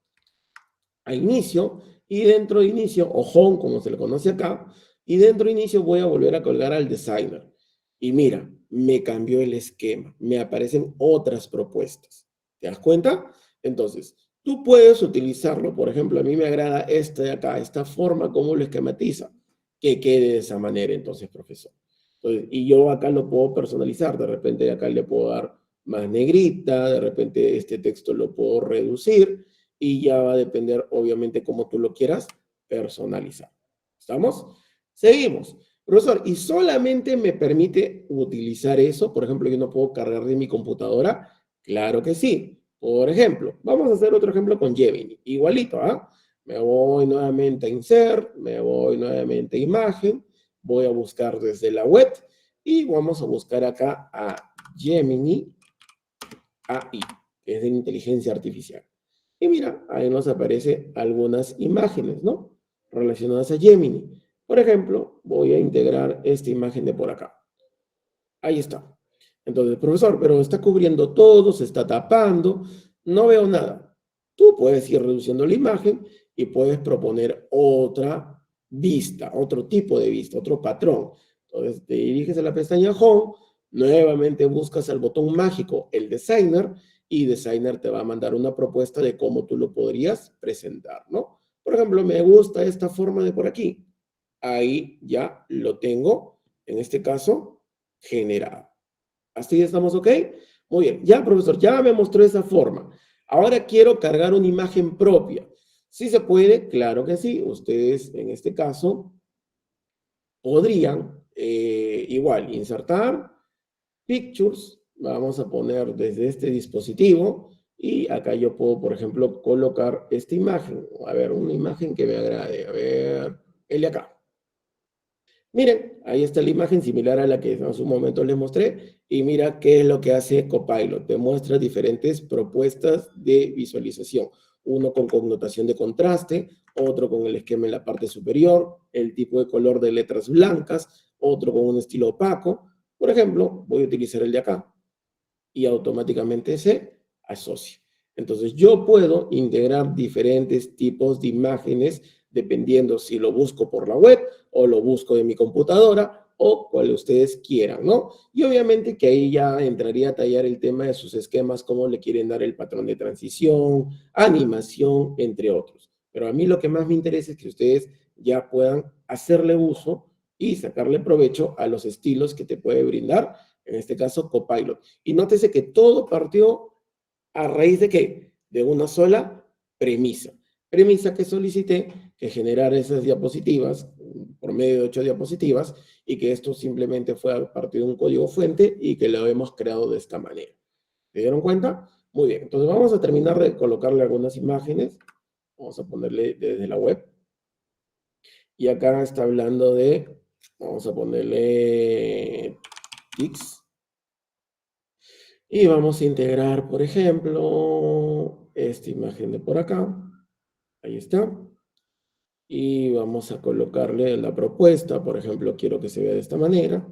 A inicio, y dentro de inicio, o home, como se le conoce acá, y dentro de inicio voy a volver a colgar al designer. Y mira, me cambió el esquema, me aparecen otras propuestas. ¿Te das cuenta? Entonces, tú puedes utilizarlo, por ejemplo, a mí me agrada este de acá, esta forma como lo esquematiza, que quede de esa manera entonces, profesor. Entonces, y yo acá lo puedo personalizar, de repente acá le puedo dar más negrita, de repente este texto lo puedo reducir, y ya va a depender, obviamente, cómo tú lo quieras personalizar. ¿Estamos? Seguimos. Profesor, ¿y solamente me permite utilizar eso? Por ejemplo, yo no puedo cargar de mi computadora. Claro que sí. Por ejemplo, vamos a hacer otro ejemplo con Gemini. Igualito, ¿ah? Me voy nuevamente a Insert, me voy nuevamente a Imagen, voy a buscar desde la web y vamos a buscar acá a Gemini AI, que es de inteligencia artificial. Y mira, ahí nos aparecen algunas imágenes, ¿no? Relacionadas a Gemini. Por ejemplo, voy a integrar esta imagen de por acá. Ahí está. Entonces, profesor, pero está cubriendo todo, se está tapando, no veo nada. Tú puedes ir reduciendo la imagen y puedes proponer otra vista, otro tipo de vista, otro patrón. Entonces, te diriges a la pestaña Home, nuevamente buscas el botón mágico, el Designer, y Designer te va a mandar una propuesta de cómo tú lo podrías presentar, ¿no? Por ejemplo, me gusta esta forma de por aquí. Ahí ya lo tengo, en este caso, generado. ¿Así estamos ok? Muy bien. Ya, profesor, ya me mostró esa forma. Ahora quiero cargar una imagen propia. ¿Sí se puede? Claro que sí. Ustedes, en este caso, podrían igual insertar Pictures. Vamos a poner desde este dispositivo y acá yo puedo, por ejemplo, colocar esta imagen. A ver, una imagen que me agrade. A ver, el de acá. Miren, ahí está la imagen similar a la que en su momento les mostré. Y mira qué es lo que hace Copilot. Te muestra diferentes propuestas de visualización. Uno con connotación de contraste, otro con el esquema en la parte superior, el tipo de color de letras blancas, otro con un estilo opaco. Por ejemplo, voy a utilizar el de acá y automáticamente se asocia. Entonces yo puedo integrar diferentes tipos de imágenes dependiendo si lo busco por la web o lo busco en mi computadora o cual ustedes quieran, ¿no? Y obviamente que ahí ya entraría a tallar el tema de sus esquemas, cómo le quieren dar el patrón de transición, animación, entre otros. Pero a mí lo que más me interesa es que ustedes ya puedan hacerle uso y sacarle provecho a los estilos que te puede brindar, en este caso Copilot. Y nótese que todo partió a raíz de ¿qué? De una sola premisa. Premisa que solicité que generara esas diapositivas por medio de 8 diapositivas y que esto simplemente fue a partir de un código fuente y que lo hemos creado de esta manera. ¿Se dieron cuenta? Muy bien, entonces vamos a terminar de colocarle algunas imágenes. Vamos a ponerle desde la web. Y acá está hablando de, vamos a ponerle X. Y vamos a integrar, por ejemplo, esta imagen de por acá. Ahí está. Y vamos a colocarle la propuesta. Por ejemplo, quiero que se vea de esta manera.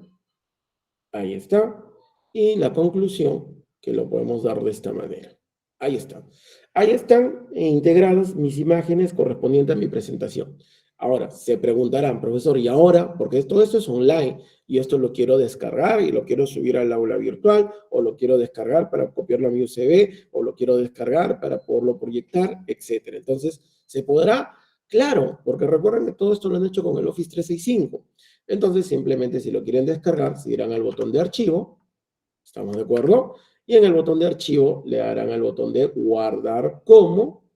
Ahí está. Y la conclusión, que lo podemos dar de esta manera. Ahí está. Ahí están integradas mis imágenes correspondientes a mi presentación. Ahora, se preguntarán, profesor, ¿y ahora? Porque todo esto es online y esto lo quiero descargar y lo quiero subir al aula virtual o lo quiero descargar para copiarlo a mi USB o lo quiero descargar para poderlo proyectar, etc. Entonces, ¿se podrá? Claro, porque recuerden que todo esto lo han hecho con el Office 365. Entonces, simplemente si lo quieren descargar, se irán al botón de archivo. ¿Estamos de acuerdo? Y en el botón de archivo le darán al botón de guardar como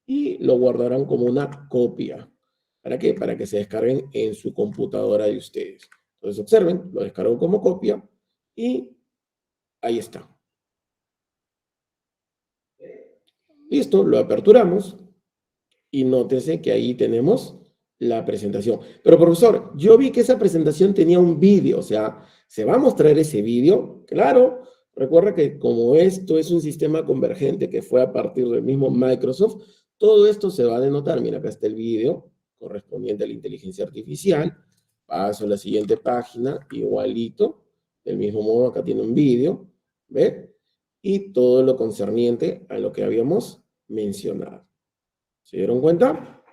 y lo guardarán como una copia. ¿Para qué? Para que se descarguen en su computadora de ustedes. Entonces observen, lo descargo como copia y ahí está. Listo, lo aperturamos y nótese que ahí tenemos la presentación. Pero profesor, yo vi que esa presentación tenía un vídeo, o sea, ¿se va a mostrar ese vídeo? Claro, recuerda que como esto es un sistema convergente que fue a partir del mismo Microsoft, todo esto se va a denotar. Mira, acá está el vídeo. correspondiente a la inteligencia artificial, paso a la siguiente página, igualito, del mismo modo acá tiene un vídeo, ¿ve? Y todo lo concerniente a lo que habíamos mencionado. ¿Se dieron cuenta?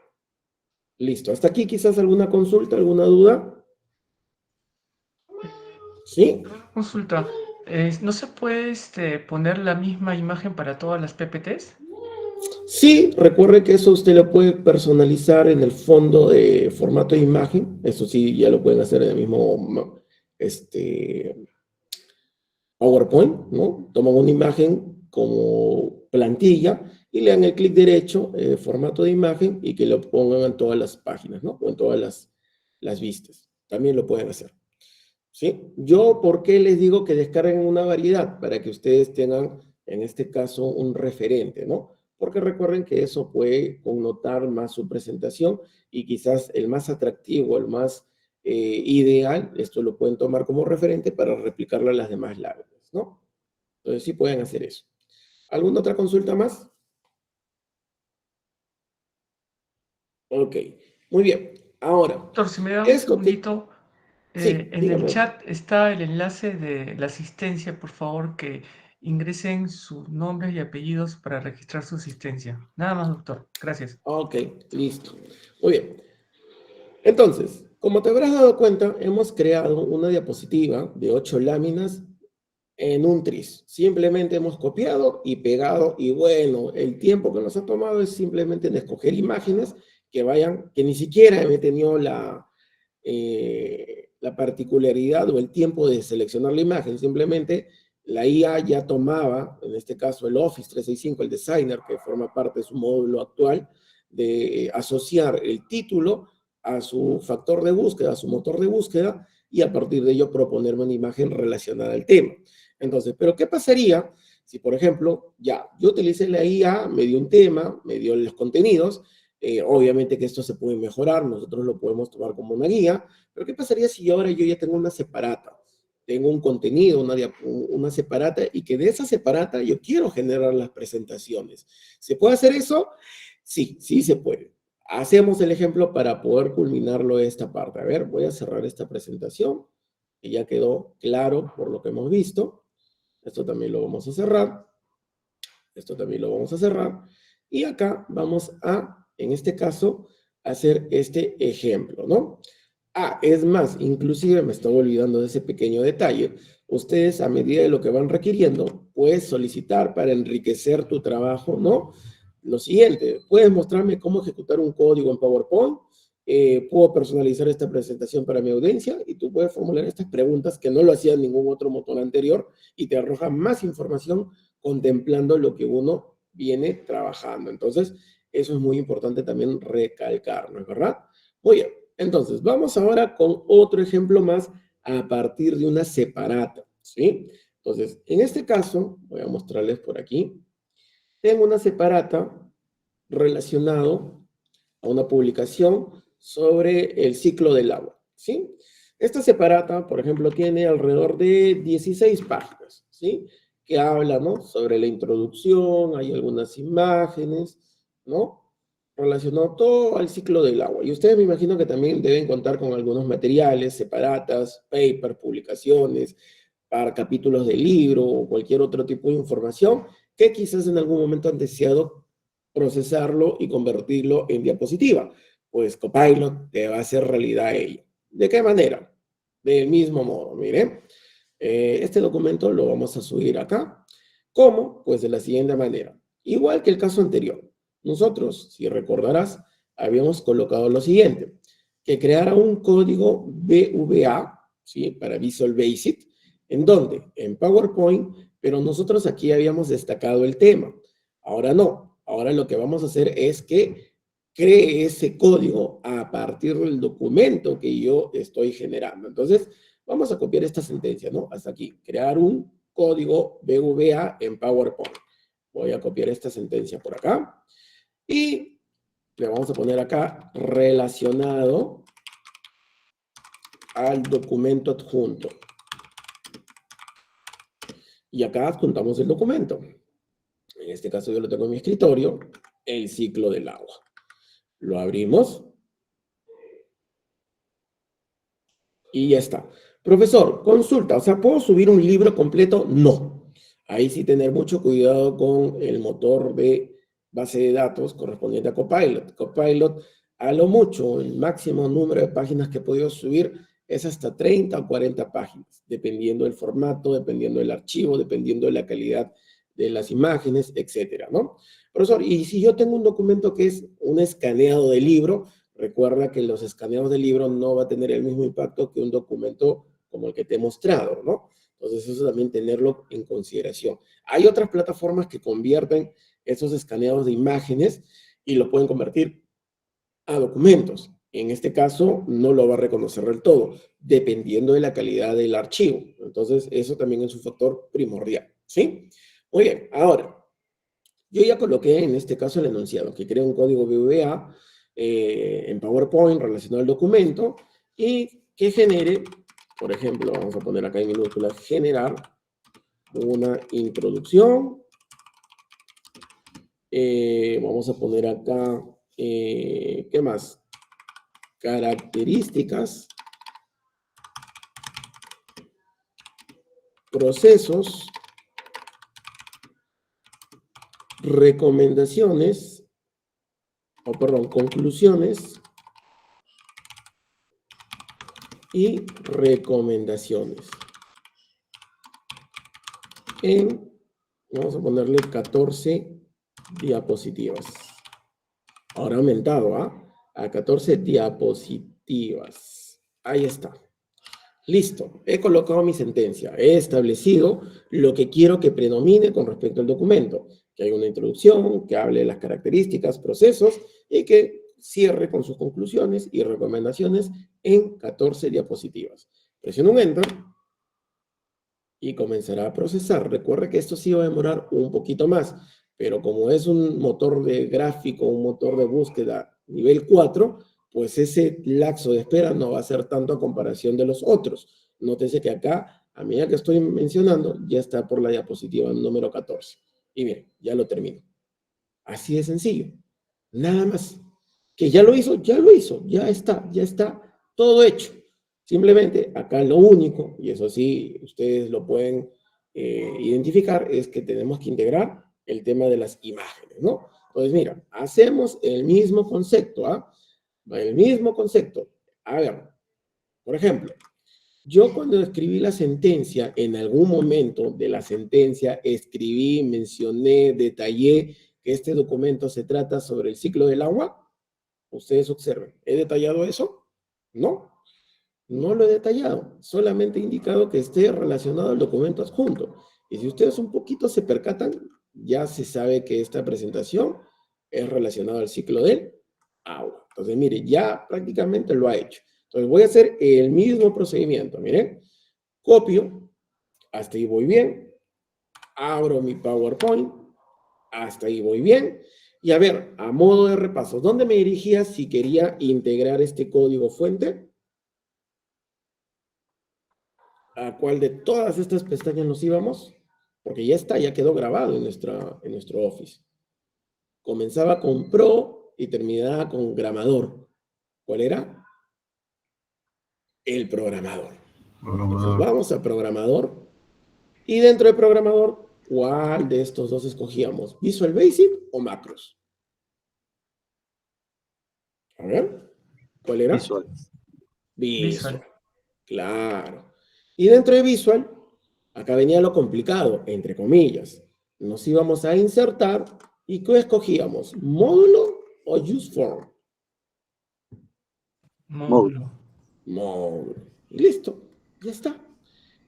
Listo. ¿Hasta aquí quizás alguna consulta, alguna duda? ¿Sí? Consulta. ¿No se puede poner la misma imagen para todas las PPTs? Sí, recuerde que eso usted lo puede personalizar en el fondo de formato de imagen. Eso sí, ya lo pueden hacer en el mismo PowerPoint, ¿no? Toman una imagen como plantilla y le dan el clic derecho, formato de imagen, y que lo pongan en todas las páginas, ¿no? O en todas las vistas. También lo pueden hacer. ¿Sí? Yo, ¿por qué les digo que descarguen una variedad? Para que ustedes tengan, en este caso, un referente, ¿no? Porque recuerden que eso puede connotar más su presentación y quizás el más atractivo, el más ideal, esto lo pueden tomar como referente para replicarlo a las demás láminas, ¿no? Entonces sí pueden hacer eso. ¿Alguna otra consulta más? Ok, muy bien. Ahora, Doctor, si me da un esto que... segundito, Sí, en el dígame. chat está el enlace de la asistencia, por favor, que ingresen sus nombres y apellidos para registrar su asistencia. Nada más, doctor. Gracias. Ok, listo. Muy bien. Entonces, como te habrás dado cuenta, hemos creado una diapositiva de 8 láminas en un tris. Simplemente hemos copiado y pegado, y bueno, el tiempo que nos ha tomado es simplemente en escoger imágenes que vayan, que ni siquiera he tenido la particularidad o el tiempo de seleccionar la imagen. Simplemente la IA ya tomaba, en este caso el Office 365, el Designer, que forma parte de su módulo actual, de asociar el título a su factor de búsqueda, a su motor de búsqueda, y a partir de ello proponerme una imagen relacionada al tema. Entonces, ¿pero qué pasaría si, por ejemplo, ya, yo utilicé la IA, me dio un tema, me dio los contenidos, obviamente que esto se puede mejorar, nosotros lo podemos tomar como una guía, pero ¿qué pasaría si ahora yo ya tengo una separata? Tengo un contenido, una separata, y que de esa separata yo quiero generar las presentaciones. ¿Se puede hacer eso? Sí, sí se puede. Hacemos el ejemplo para poder culminarlo esta parte. A ver, voy a cerrar esta presentación, que ya quedó claro por lo que hemos visto. Esto también lo vamos a cerrar. Esto también lo vamos a cerrar. Y acá vamos a, en este caso, hacer este ejemplo, ¿no? Ah, es más, inclusive me estaba olvidando de ese pequeño detalle. Ustedes, a medida de lo que van requiriendo, puedes solicitar para enriquecer tu trabajo, ¿no? Lo siguiente, puedes mostrarme cómo ejecutar un código en PowerPoint, puedo personalizar esta presentación para mi audiencia, y tú puedes formular estas preguntas que no lo hacía ningún otro motor anterior, y te arroja más información contemplando lo que uno viene trabajando. Entonces, eso es muy importante también recalcar, ¿no es verdad? Muy bien, entonces vamos ahora con otro ejemplo más a partir de una separata, ¿sí? Entonces, en este caso, voy a mostrarles por aquí, tengo una separata relacionado a una publicación sobre el ciclo del agua, ¿sí? Esta separata, por ejemplo, tiene alrededor de 16 páginas, ¿sí? Que habla, ¿no? Sobre la introducción, hay algunas imágenes, ¿no? Relacionado todo al ciclo del agua. Y ustedes me imagino que también deben contar con algunos materiales, separatas, paper, publicaciones, para capítulos de libro o cualquier otro tipo de información que quizás en algún momento han deseado procesarlo y convertirlo en diapositiva. Pues Copilot te va a hacer realidad ello. ¿De qué manera? Del mismo modo, miren. Este documento lo vamos a subir acá. ¿Cómo? Pues de la siguiente manera. Igual que el caso anterior. Nosotros, si recordarás, habíamos colocado lo siguiente. Que creara un código VBA, ¿sí? Para Visual Basic. ¿En dónde? En PowerPoint, pero nosotros aquí habíamos destacado el tema. Ahora no. Ahora lo que vamos a hacer es que cree ese código a partir del documento que yo estoy generando. Entonces, vamos a copiar esta sentencia, ¿no? Hasta aquí. Crear un código VBA en PowerPoint. Voy a copiar esta sentencia por acá. Y le vamos a poner acá relacionado al documento adjunto. Y acá adjuntamos el documento. En este caso yo lo tengo en mi escritorio, el ciclo del agua. Lo abrimos Y ya está. Profesor, consulta, o sea, ¿puedo subir un libro completo? No. Ahí sí tener mucho cuidado con el motor de base de datos correspondiente a Copilot. Copilot, a lo mucho, el máximo número de páginas que he podido subir es hasta 30 o 40 páginas, dependiendo del formato, dependiendo del archivo, dependiendo de la calidad de las imágenes, etcétera, ¿no? Profesor, y si yo tengo un documento que es un escaneado de libro, recuerda que los escaneados de libro no va a tener el mismo impacto que un documento como el que te he mostrado, ¿no? Entonces eso también tenerlo en consideración. Hay otras plataformas que convierten esos escaneados de imágenes y lo pueden convertir a documentos. En este caso no lo va a reconocer del todo, dependiendo de la calidad del archivo. Entonces eso también es un factor primordial, ¿sí? Muy bien, ahora, yo ya coloqué en este caso el enunciado, que crea un código VBA en PowerPoint relacionado al documento y que genere, por ejemplo, vamos a poner acá en minúsculas, generar una introducción. Vamos a poner acá, ¿qué más? Características, procesos, recomendaciones, conclusiones y recomendaciones. Vamos a ponerle 14 diapositivas. Ahora ha aumentado, a 14 diapositivas. Ahí está. Listo. He colocado mi sentencia. He establecido lo que quiero que predomine con respecto al documento. Que haya una introducción, que hable de las características, procesos y que cierre con sus conclusiones y recomendaciones en 14 diapositivas. Presiono un Enter y comenzará a procesar. Recuerda que esto sí va a demorar un poquito más, pero como es un motor de gráfico, un motor de búsqueda nivel 4, pues ese lapso de espera no va a ser tanto a comparación de los otros. Nótese que acá, a medida que estoy mencionando, ya está por la diapositiva número 14. Y miren, ya lo termino. Así de sencillo. Nada más. Que ya lo hizo, ya está todo hecho. Simplemente acá lo único, y eso sí, ustedes lo pueden identificar, es que tenemos que integrar el tema de las imágenes, ¿no? Entonces, mira, hacemos el mismo concepto, El mismo concepto. A ver, por ejemplo, yo cuando escribí la sentencia, en algún momento de la sentencia, escribí, mencioné, detallé que este documento se trata sobre el ciclo del agua. Ustedes observen, ¿he detallado eso? No. No lo he detallado, solamente he indicado que esté relacionado al documento adjunto. Y si ustedes un poquito se percatan, ya se sabe que esta presentación es relacionada al ciclo del agua. Entonces, mire, ya prácticamente lo ha hecho. Entonces, voy a hacer el mismo procedimiento. Miren, copio, hasta ahí voy bien. Abro mi PowerPoint, hasta ahí voy bien. Y a ver, a modo de repaso, ¿dónde me dirigía si quería integrar este código fuente? ¿A cuál de todas estas pestañas nos íbamos? Porque ya está, ya quedó grabado en nuestro Office. Comenzaba con Pro y terminaba con Gramador. ¿Cuál era? El programador. Entonces vamos a programador. Y dentro de programador, ¿cuál de estos dos escogíamos? ¿Visual Basic o Macros? A ver, ¿cuál era? Visual. Visual. Claro. Y dentro de Visual, acá venía lo complicado, entre comillas. Nos íbamos a insertar y ¿qué escogíamos? ¿Módulo o useform? Módulo. Módulo. Y listo, ya está.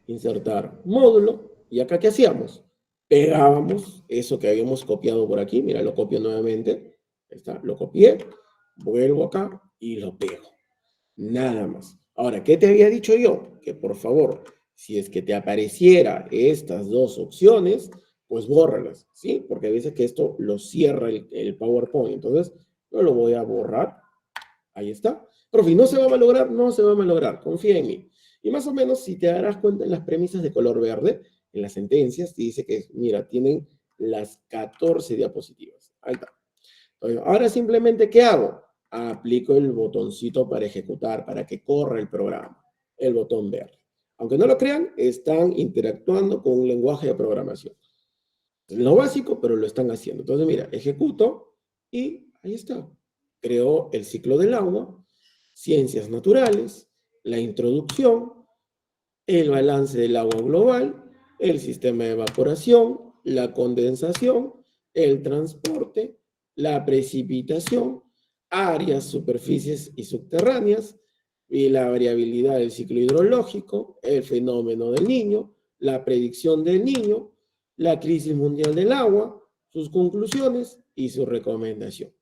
Insertar módulo. ¿Y acá qué hacíamos? Pegábamos eso que habíamos copiado por aquí. Mira, lo copio nuevamente. Ahí está, lo copié. Vuelvo acá y lo pego. Nada más. Ahora, ¿qué te había dicho yo? Que por favor, si es que te apareciera estas dos opciones, pues bórralas, ¿sí? Porque a veces que esto lo cierra el PowerPoint. Entonces, yo lo voy a borrar. Ahí está. Profe, ¿no se va a malograr? No se va a malograr. Confía en mí. Y más o menos, si te darás cuenta en las premisas de color verde, en las sentencias, te dice que, mira, tienen las 14 diapositivas. Ahí está. Entonces, ahora simplemente, ¿qué hago? Aplico el botoncito para ejecutar, para que corra el programa. el botón verde. Aunque no lo crean, están interactuando con un lenguaje de programación. Es lo básico, pero lo están haciendo. Entonces, mira, ejecuto y ahí está. Creó el ciclo del agua, ciencias naturales, la introducción, el balance del agua global, el sistema de evaporación, la condensación, el transporte, la precipitación, áreas, superficies y subterráneas, y la variabilidad del ciclo hidrológico, el fenómeno del Niño, la predicción del Niño, la crisis mundial del agua, sus conclusiones y su recomendación.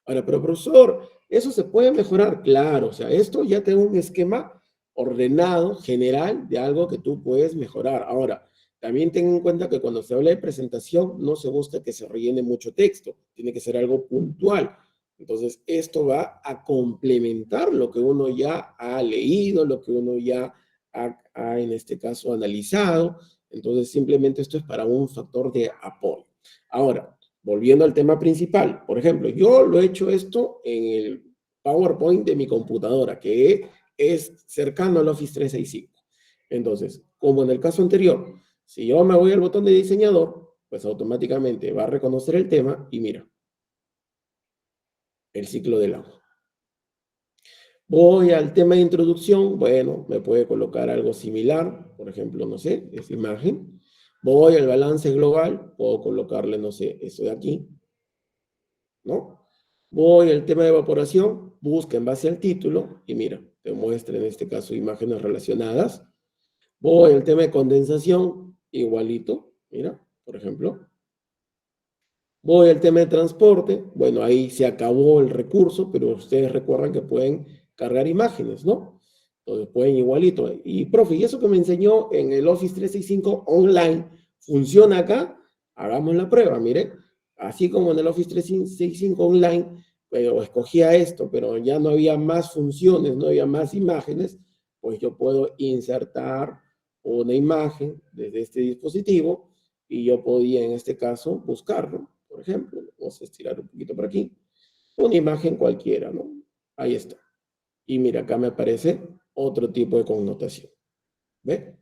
Ahora, pero profesor, ¿eso se puede mejorar? Claro, o sea, esto ya tengo un esquema ordenado, general, de algo que tú puedes mejorar. Ahora, también ten en cuenta que cuando se habla de presentación, no se busca que se rellene mucho texto, tiene que ser algo puntual. Entonces, esto va a complementar lo que uno ya ha leído, lo que uno ya ha en este caso, analizado. Entonces, simplemente esto es para un factor de apoyo. Ahora, volviendo al tema principal, por ejemplo, yo lo he hecho esto en el PowerPoint de mi computadora, que es cercano al Office 365. Entonces, como en el caso anterior, si yo me voy al botón de diseñador, pues automáticamente va a reconocer el tema y mira, el ciclo del agua. Voy al tema de introducción, bueno, me puede colocar algo similar, por ejemplo, no sé, esa imagen. Voy al balance global, puedo colocarle, no sé, esto de aquí, ¿no? Voy al tema de evaporación, busca en base al título, y mira, te muestra en este caso imágenes relacionadas. Voy al tema de condensación, igualito, mira, por ejemplo. Voy al tema de transporte, bueno, ahí se acabó el recurso, pero ustedes recuerdan que pueden cargar imágenes, ¿no? Entonces pueden igualito. Y, profe, ¿y eso que me enseñó en el Office 365 online funciona acá? Hagamos la prueba, mire. Así como en el Office 365 online, pero escogía esto, pero ya no había más funciones, no había más imágenes, pues yo puedo insertar una imagen desde este dispositivo y yo podía en este caso buscarlo. Por ejemplo, vamos a estirar un poquito por aquí, una imagen cualquiera, ¿no? Ahí está. Y mira, acá me aparece otro tipo de connotación. ¿Ve?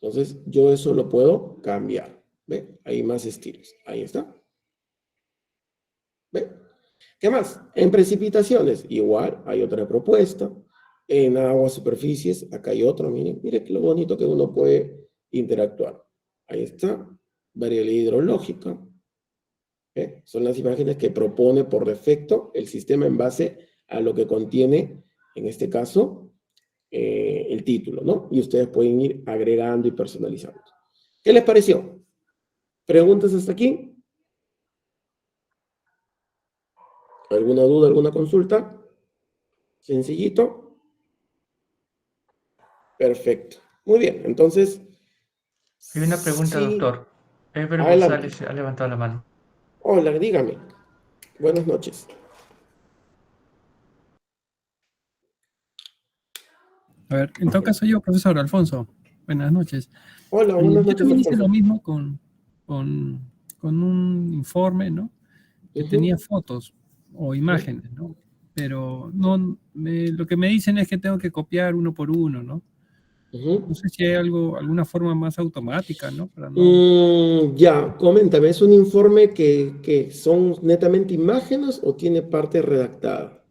Entonces, yo eso lo puedo cambiar. ¿Ve? Hay más estilos. Ahí está. ¿Ve? ¿Qué más? En precipitaciones, igual, hay otra propuesta. En aguas, superficies, acá hay otro. Miren, miren lo bonito que uno puede interactuar. Ahí está. Variabilidad hidrológica. Son las imágenes que propone por defecto el sistema en base a lo que contiene, en este caso, el título, ¿no? Y ustedes pueden ir agregando y personalizando. ¿Qué les pareció? ¿Preguntas hasta aquí? ¿Alguna duda, alguna consulta? ¿Sencillito? Perfecto. Muy bien, entonces... Hay una pregunta, sí, doctor. Ever adelante. González ha levantado la mano. Hola, dígame. Buenas noches. A ver, en todo caso yo, profesor Alfonso, buenas noches. Hola, buenas Yo noches, también hice Alfonso. lo mismo con un informe, ¿no? Que tenía fotos o imágenes, ¿no? Pero no, lo que me dicen es que tengo que copiar uno por uno, ¿no? No sé si hay alguna forma más automática, ¿no? Para no... Ya, coméntame, ¿es un informe que son netamente imágenes o tiene parte redactada?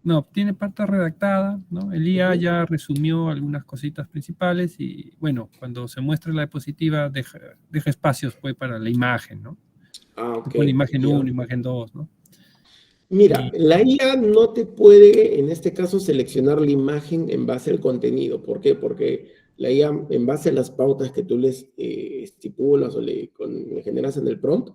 No, tiene parte redactada, ¿no? El IA ya resumió algunas cositas principales y, bueno, cuando se muestra la diapositiva deja espacios pues, para la imagen, ¿no? Ah, ok. Pone imagen Ya. 1, imagen 2, ¿no? Mira, la IA no te puede, en este caso, seleccionar la imagen en base al contenido. ¿Por qué? Porque la IA, en base a las pautas que tú les estipulas o le generas en el prompt,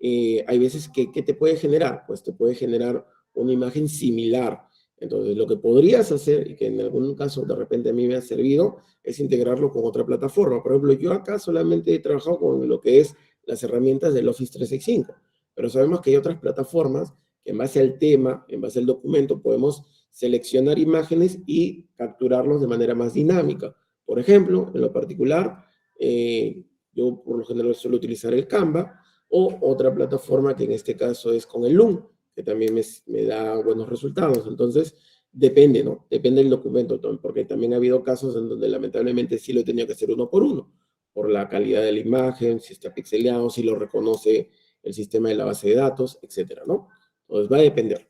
hay veces que te puede generar, pues te puede generar una imagen similar. Entonces, lo que podrías hacer, y que en algún caso de repente a mí me ha servido, es integrarlo con otra plataforma. Por ejemplo, yo acá solamente he trabajado con lo que es las herramientas del Office 365, pero sabemos que hay otras plataformas que en base al tema, en base al documento, podemos seleccionar imágenes y capturarlos de manera más dinámica. Por ejemplo, en lo particular, yo por lo general suelo utilizar el Canva o otra plataforma que en este caso es con el Loom, que también me da buenos resultados. Entonces, Depende, ¿no? Depende del documento, porque también ha habido casos en donde lamentablemente sí lo he tenido que hacer uno por uno, por la calidad de la imagen, si está pixeleado, si lo reconoce el sistema de la base de datos, etcétera, ¿no? Entonces va a depender.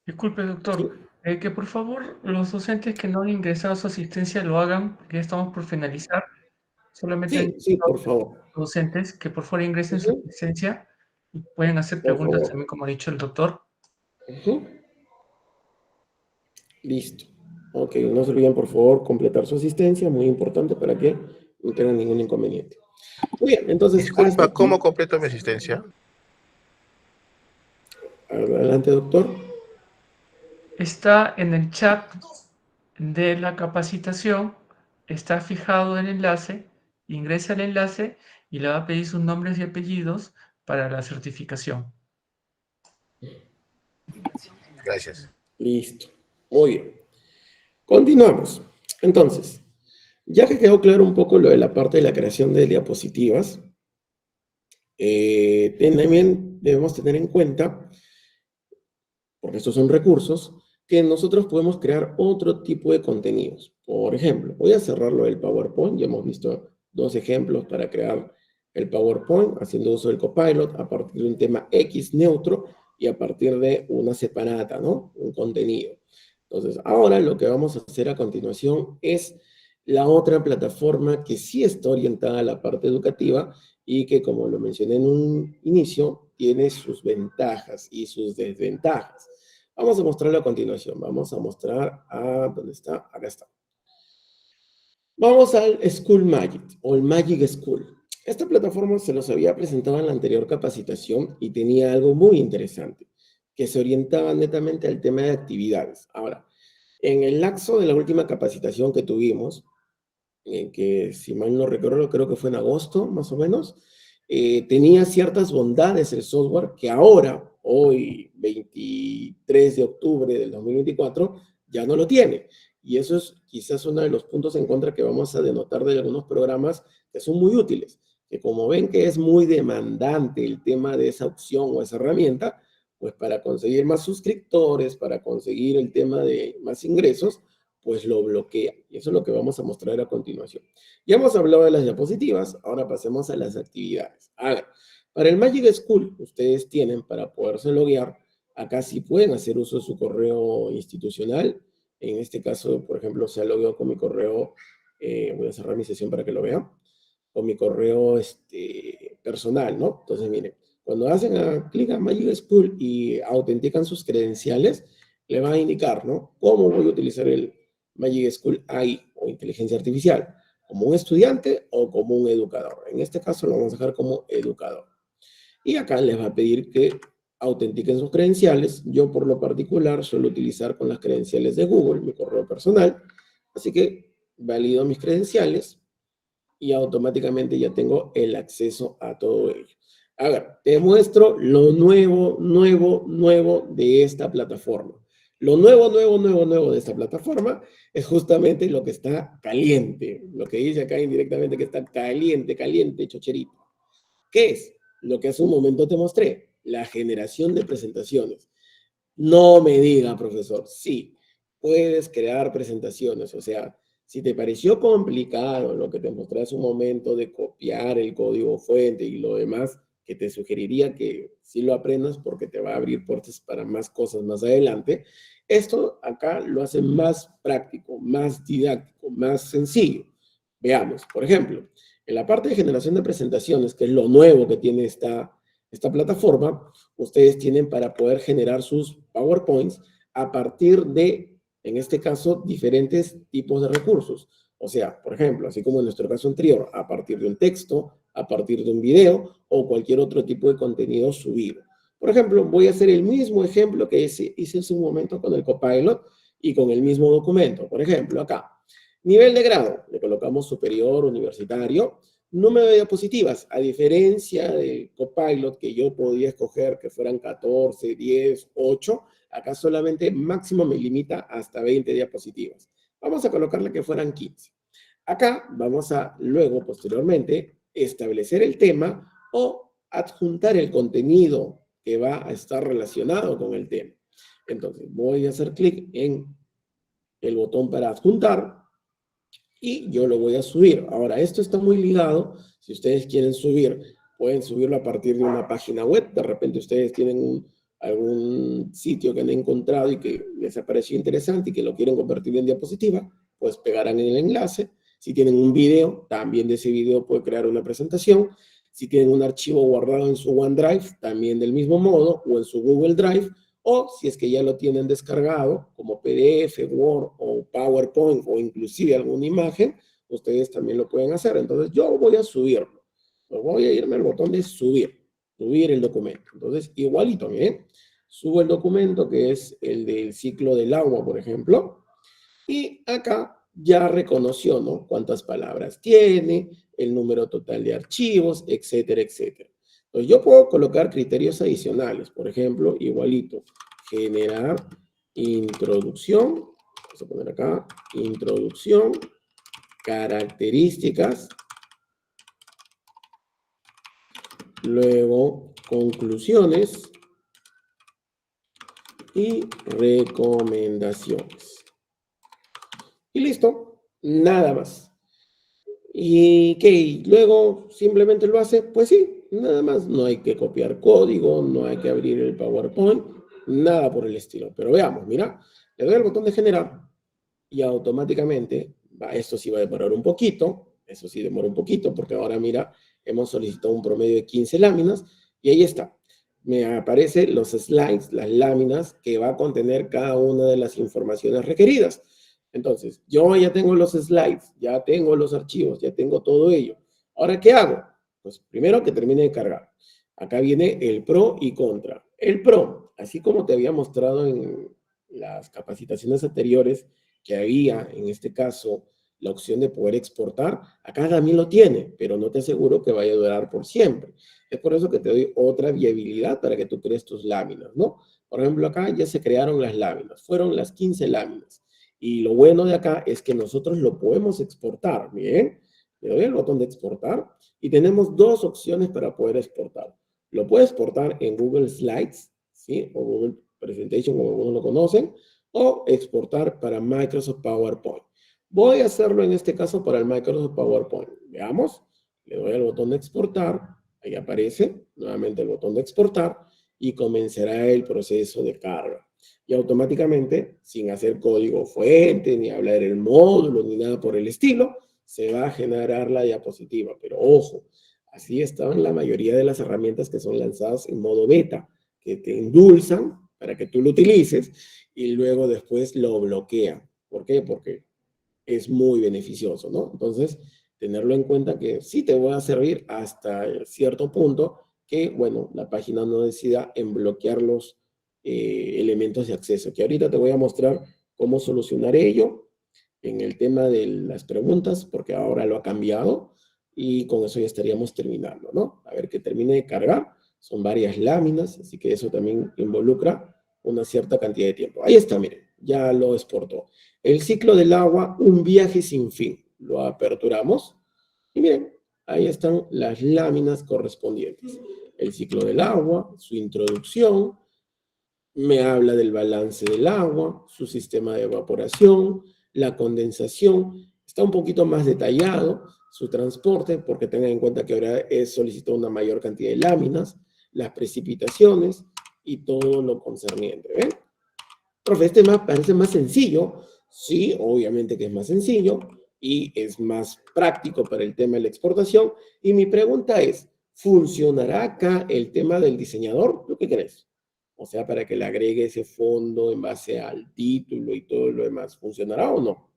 Disculpe, doctor, que por favor los docentes que no han ingresado a su asistencia lo hagan, porque ya estamos por finalizar. Solamente Sí, por favor. docentes que por favor ingresen su asistencia y pueden hacer preguntas también, como ha dicho el doctor. Listo. Ok, no se olviden por favor completar su asistencia, muy importante para que no tengan ningún inconveniente. Muy bien, entonces... Disculpa, ¿cómo completo mi asistencia? Adelante, doctor. Está en el chat de la capacitación, está fijado el enlace, ingresa el enlace y le va a pedir sus nombres y apellidos para la certificación. Gracias. Listo. Muy bien. Continuamos. Entonces, ya que quedó claro un poco lo de la parte de la creación de diapositivas, también debemos tener en cuenta, porque estos son recursos, que nosotros podemos crear otro tipo de contenidos. Por ejemplo, voy a cerrarlo del PowerPoint. Ya hemos visto dos ejemplos para crear el PowerPoint, haciendo uso del Copilot a partir de un tema X neutro y a partir de una separata, ¿no? Un contenido. Entonces, ahora lo que vamos a hacer a continuación es la otra plataforma que sí está orientada a la parte educativa y que, como lo mencioné en un inicio, tiene sus ventajas y sus desventajas. Vamos a mostrarlo a continuación. Vamos a mostrar ¿dónde está? Acá está. Vamos al School Magic o el Magic School. Esta plataforma se los había presentado en la anterior capacitación y tenía algo muy interesante, que se orientaba netamente al tema de actividades. Ahora, en el lapso de la última capacitación que tuvimos, que si mal no recuerdo, creo que fue en agosto, más o menos, tenía ciertas bondades el software que ahora, hoy, 23 de octubre del 2024, ya no lo tiene. Y eso es quizás uno de los puntos en contra que vamos a denotar de algunos programas que son muy útiles, que como ven que es muy demandante el tema de esa opción o esa herramienta, pues para conseguir más suscriptores, para conseguir el tema de más ingresos, pues lo bloquea. Y eso es lo que vamos a mostrar a continuación. Ya hemos hablado de las diapositivas, ahora pasemos a las actividades. Ahora, para el Magic School, ustedes tienen para poderse loguear, acá sí pueden hacer uso de su correo institucional. En este caso, por ejemplo, se ha logueado con mi correo, voy a cerrar mi sesión para que lo vean, con mi correo personal, ¿no? Entonces, miren, cuando hacen clic a Magic School y autentican sus credenciales, le va a indicar, ¿no? Cómo voy a utilizar el Magic School AI o inteligencia artificial, como un estudiante o como un educador. En este caso lo vamos a dejar como educador. Y acá les va a pedir que autentiquen sus credenciales. Yo por lo particular suelo utilizar con las credenciales de Google, mi correo personal. Así que valido mis credenciales y automáticamente ya tengo el acceso a todo ello. A ver, te muestro lo nuevo de esta plataforma. Lo nuevo de esta plataforma es justamente lo que está caliente. Lo que dice acá indirectamente que está caliente, chocherito. ¿Qué es? Lo que hace un momento te mostré. La generación de presentaciones. No me diga, profesor. Sí, puedes crear presentaciones. O sea, si te pareció complicado lo que te mostré hace un momento de copiar el código fuente y lo demás, que te sugeriría que sí lo aprendas porque te va a abrir puertas para más cosas más adelante. Esto acá lo hace más práctico, más didáctico, más sencillo. Veamos, por ejemplo, en la parte de generación de presentaciones, que es lo nuevo que tiene esta plataforma, ustedes tienen para poder generar sus PowerPoints a partir de, en este caso, diferentes tipos de recursos. O sea, por ejemplo, así como en nuestro caso anterior, a partir de un texto, a partir de un video o cualquier otro tipo de contenido subido. Por ejemplo, voy a hacer el mismo ejemplo que hice hace un momento con el Copilot y con el mismo documento. Por ejemplo, acá, nivel de grado, le colocamos superior, universitario, número de diapositivas, a diferencia del Copilot que yo podía escoger que fueran 14, 10, 8, acá solamente máximo me limita hasta 20 diapositivas. Vamos a colocarle que fueran 15. Acá vamos a luego, posteriormente, establecer el tema o adjuntar el contenido que va a estar relacionado con el tema. Entonces, voy a hacer clic en el botón para adjuntar y yo lo voy a subir. Ahora, esto está muy ligado. Si ustedes quieren subir, pueden subirlo a partir de una página web. De repente ustedes tienen algún sitio que han encontrado y que les ha parecido interesante y que lo quieren convertir en diapositiva, pues pegarán en el enlace. Si tienen un video, también de ese video puede crear una presentación. Si tienen un archivo guardado en su OneDrive, también del mismo modo, o en su Google Drive, o si es que ya lo tienen descargado como PDF, Word o PowerPoint o inclusive alguna imagen, ustedes también lo pueden hacer. Entonces yo voy a subirlo. Voy a irme al botón de subir el documento. Entonces igualito, miren, subo el documento que es el del ciclo del agua, por ejemplo, y acá ya reconoció, ¿no? Cuántas palabras tiene, el número total de archivos, etcétera, etcétera. Entonces yo puedo colocar criterios adicionales, por ejemplo, igualito, generar introducción, vamos a poner acá, introducción, características, luego conclusiones y recomendaciones. Y listo, nada más. ¿Y qué? ¿Luego simplemente lo hace? Pues sí, nada más. No hay que copiar código, no hay que abrir el PowerPoint, nada por el estilo. Pero veamos, mira, le doy al botón de generar y automáticamente, esto sí va a demorar un poquito, eso sí demora un poquito, porque ahora mira, hemos solicitado un promedio de 15 láminas y ahí está. Me aparecen los slides, las láminas que va a contener cada una de las informaciones requeridas. Entonces, yo ya tengo los slides, ya tengo los archivos, ya tengo todo ello. Ahora, ¿qué hago? Pues primero que termine de cargar. Acá viene el pro y contra. El pro, así como te había mostrado en las capacitaciones anteriores, que había, en este caso, la opción de poder exportar, acá también lo tiene, pero no te aseguro que vaya a durar por siempre. Es por eso que te doy otra viabilidad para que tú crees tus láminas, ¿no? Por ejemplo, acá ya se crearon las láminas, fueron las 15 láminas. Y lo bueno de acá es que nosotros lo podemos exportar, ¿bien? Le doy el botón de exportar y tenemos dos opciones para poder exportar. Lo puedes exportar en Google Slides, ¿sí? O Google Presentation, como algunos lo conocen, o exportar para Microsoft PowerPoint. Voy a hacerlo en este caso para el Microsoft PowerPoint. Veamos, le doy al botón de exportar, ahí aparece nuevamente el botón de exportar y comenzará el proceso de carga. Y automáticamente, sin hacer código fuente, ni hablar el módulo, ni nada por el estilo, se va a generar la diapositiva. Pero ojo, así estaban la mayoría de las herramientas que son lanzadas en modo beta, que te endulzan para que tú lo utilices y luego después lo bloquean. ¿Por qué? Porque es muy beneficioso, ¿no? Entonces, tenerlo en cuenta que sí te va a servir hasta cierto punto que, bueno, la página no decida en bloquear los elementos de acceso, que ahorita te voy a mostrar cómo solucionar ello en el tema de las preguntas, porque ahora lo ha cambiado y con eso ya estaríamos terminando, ¿no? A ver que termine de cargar, son varias láminas, así que eso también involucra una cierta cantidad de tiempo. Ahí está, miren, ya lo exportó. El ciclo del agua, un viaje sin fin. Lo aperturamos y miren, ahí están las láminas correspondientes. El ciclo del agua, su introducción, me habla del balance del agua, su sistema de evaporación, la condensación, está un poquito más detallado, su transporte, porque tengan en cuenta que ahora he solicitado una mayor cantidad de láminas, las precipitaciones y todo lo concerniente, ¿ven? Profe, este mapa parece más sencillo. Sí, obviamente que es más sencillo y es más práctico para el tema de la exportación. Y mi pregunta es, ¿funcionará acá el tema del diseñador? ¿Tú qué crees? O sea, para que le agregue ese fondo en base al título y todo lo demás, ¿funcionará o no?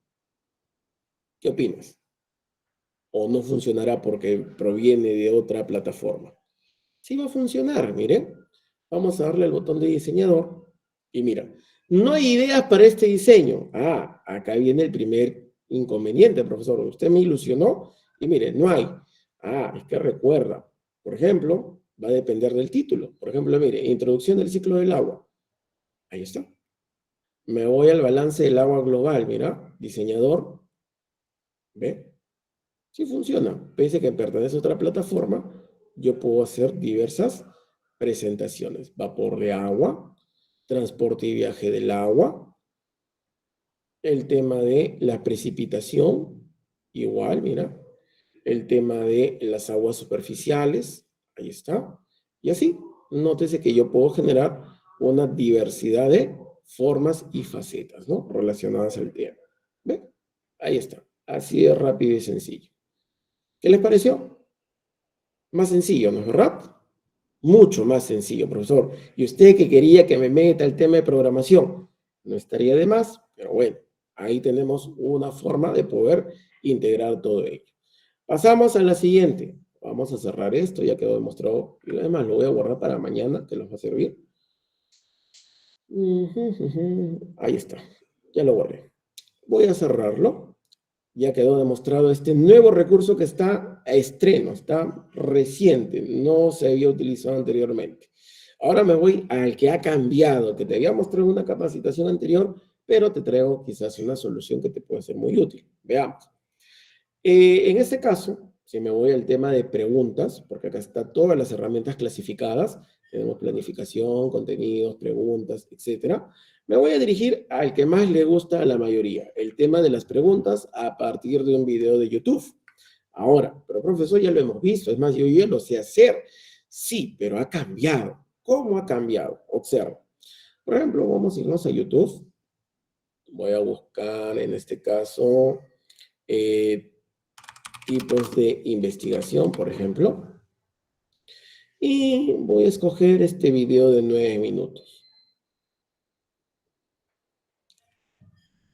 ¿Qué opinas? ¿O no funcionará porque proviene de otra plataforma? Sí va a funcionar, miren. Vamos a darle el botón de diseñador y mira, no hay ideas para este diseño. Ah, acá viene el primer inconveniente, profesor. Usted me ilusionó y mire, no hay. Ah, es que recuerda, por ejemplo, va a depender del título. Por ejemplo, mire, introducción del ciclo del agua. Ahí está. Me voy al balance del agua global, mira, diseñador. ¿Ve? Sí funciona. Pese a que pertenece a otra plataforma, yo puedo hacer diversas presentaciones. Vapor de agua, transporte y viaje del agua, el tema de la precipitación, igual, mira, el tema de las aguas superficiales, ahí está, y así, nótese que yo puedo generar una diversidad de formas y facetas, ¿no? Relacionadas al tema. ¿Ve? Ahí está, así de rápido y sencillo. ¿Qué les pareció? Más sencillo, ¿no es verdad? Mucho más sencillo, profesor. Y usted que quería que me meta el tema de programación, no estaría de más, pero bueno, ahí tenemos una forma de poder integrar todo ello. Pasamos a la siguiente. Vamos a cerrar esto, ya quedó demostrado. Y además lo voy a guardar para mañana, que nos va a servir. Ahí está, ya lo guardé. Voy a cerrarlo. Ya quedó demostrado este nuevo recurso que está a estreno, está reciente, no se había utilizado anteriormente. Ahora me voy al que ha cambiado, que te había mostrado en una capacitación anterior, pero te traigo quizás una solución que te puede ser muy útil. Veamos. En este caso, si me voy al tema de preguntas, porque acá están todas las herramientas clasificadas, tenemos planificación, contenidos, preguntas, etcétera. Me voy a dirigir al que más le gusta a la mayoría, el tema de las preguntas a partir de un video de YouTube. Ahora, pero profesor, ya lo hemos visto, es más, yo ya lo sé hacer. Sí, pero ha cambiado. ¿Cómo ha cambiado? Observa. Por ejemplo, vamos a irnos a YouTube. Voy a buscar, en este caso, tipos de investigación, por ejemplo. Y voy a escoger este video de 9 minutos.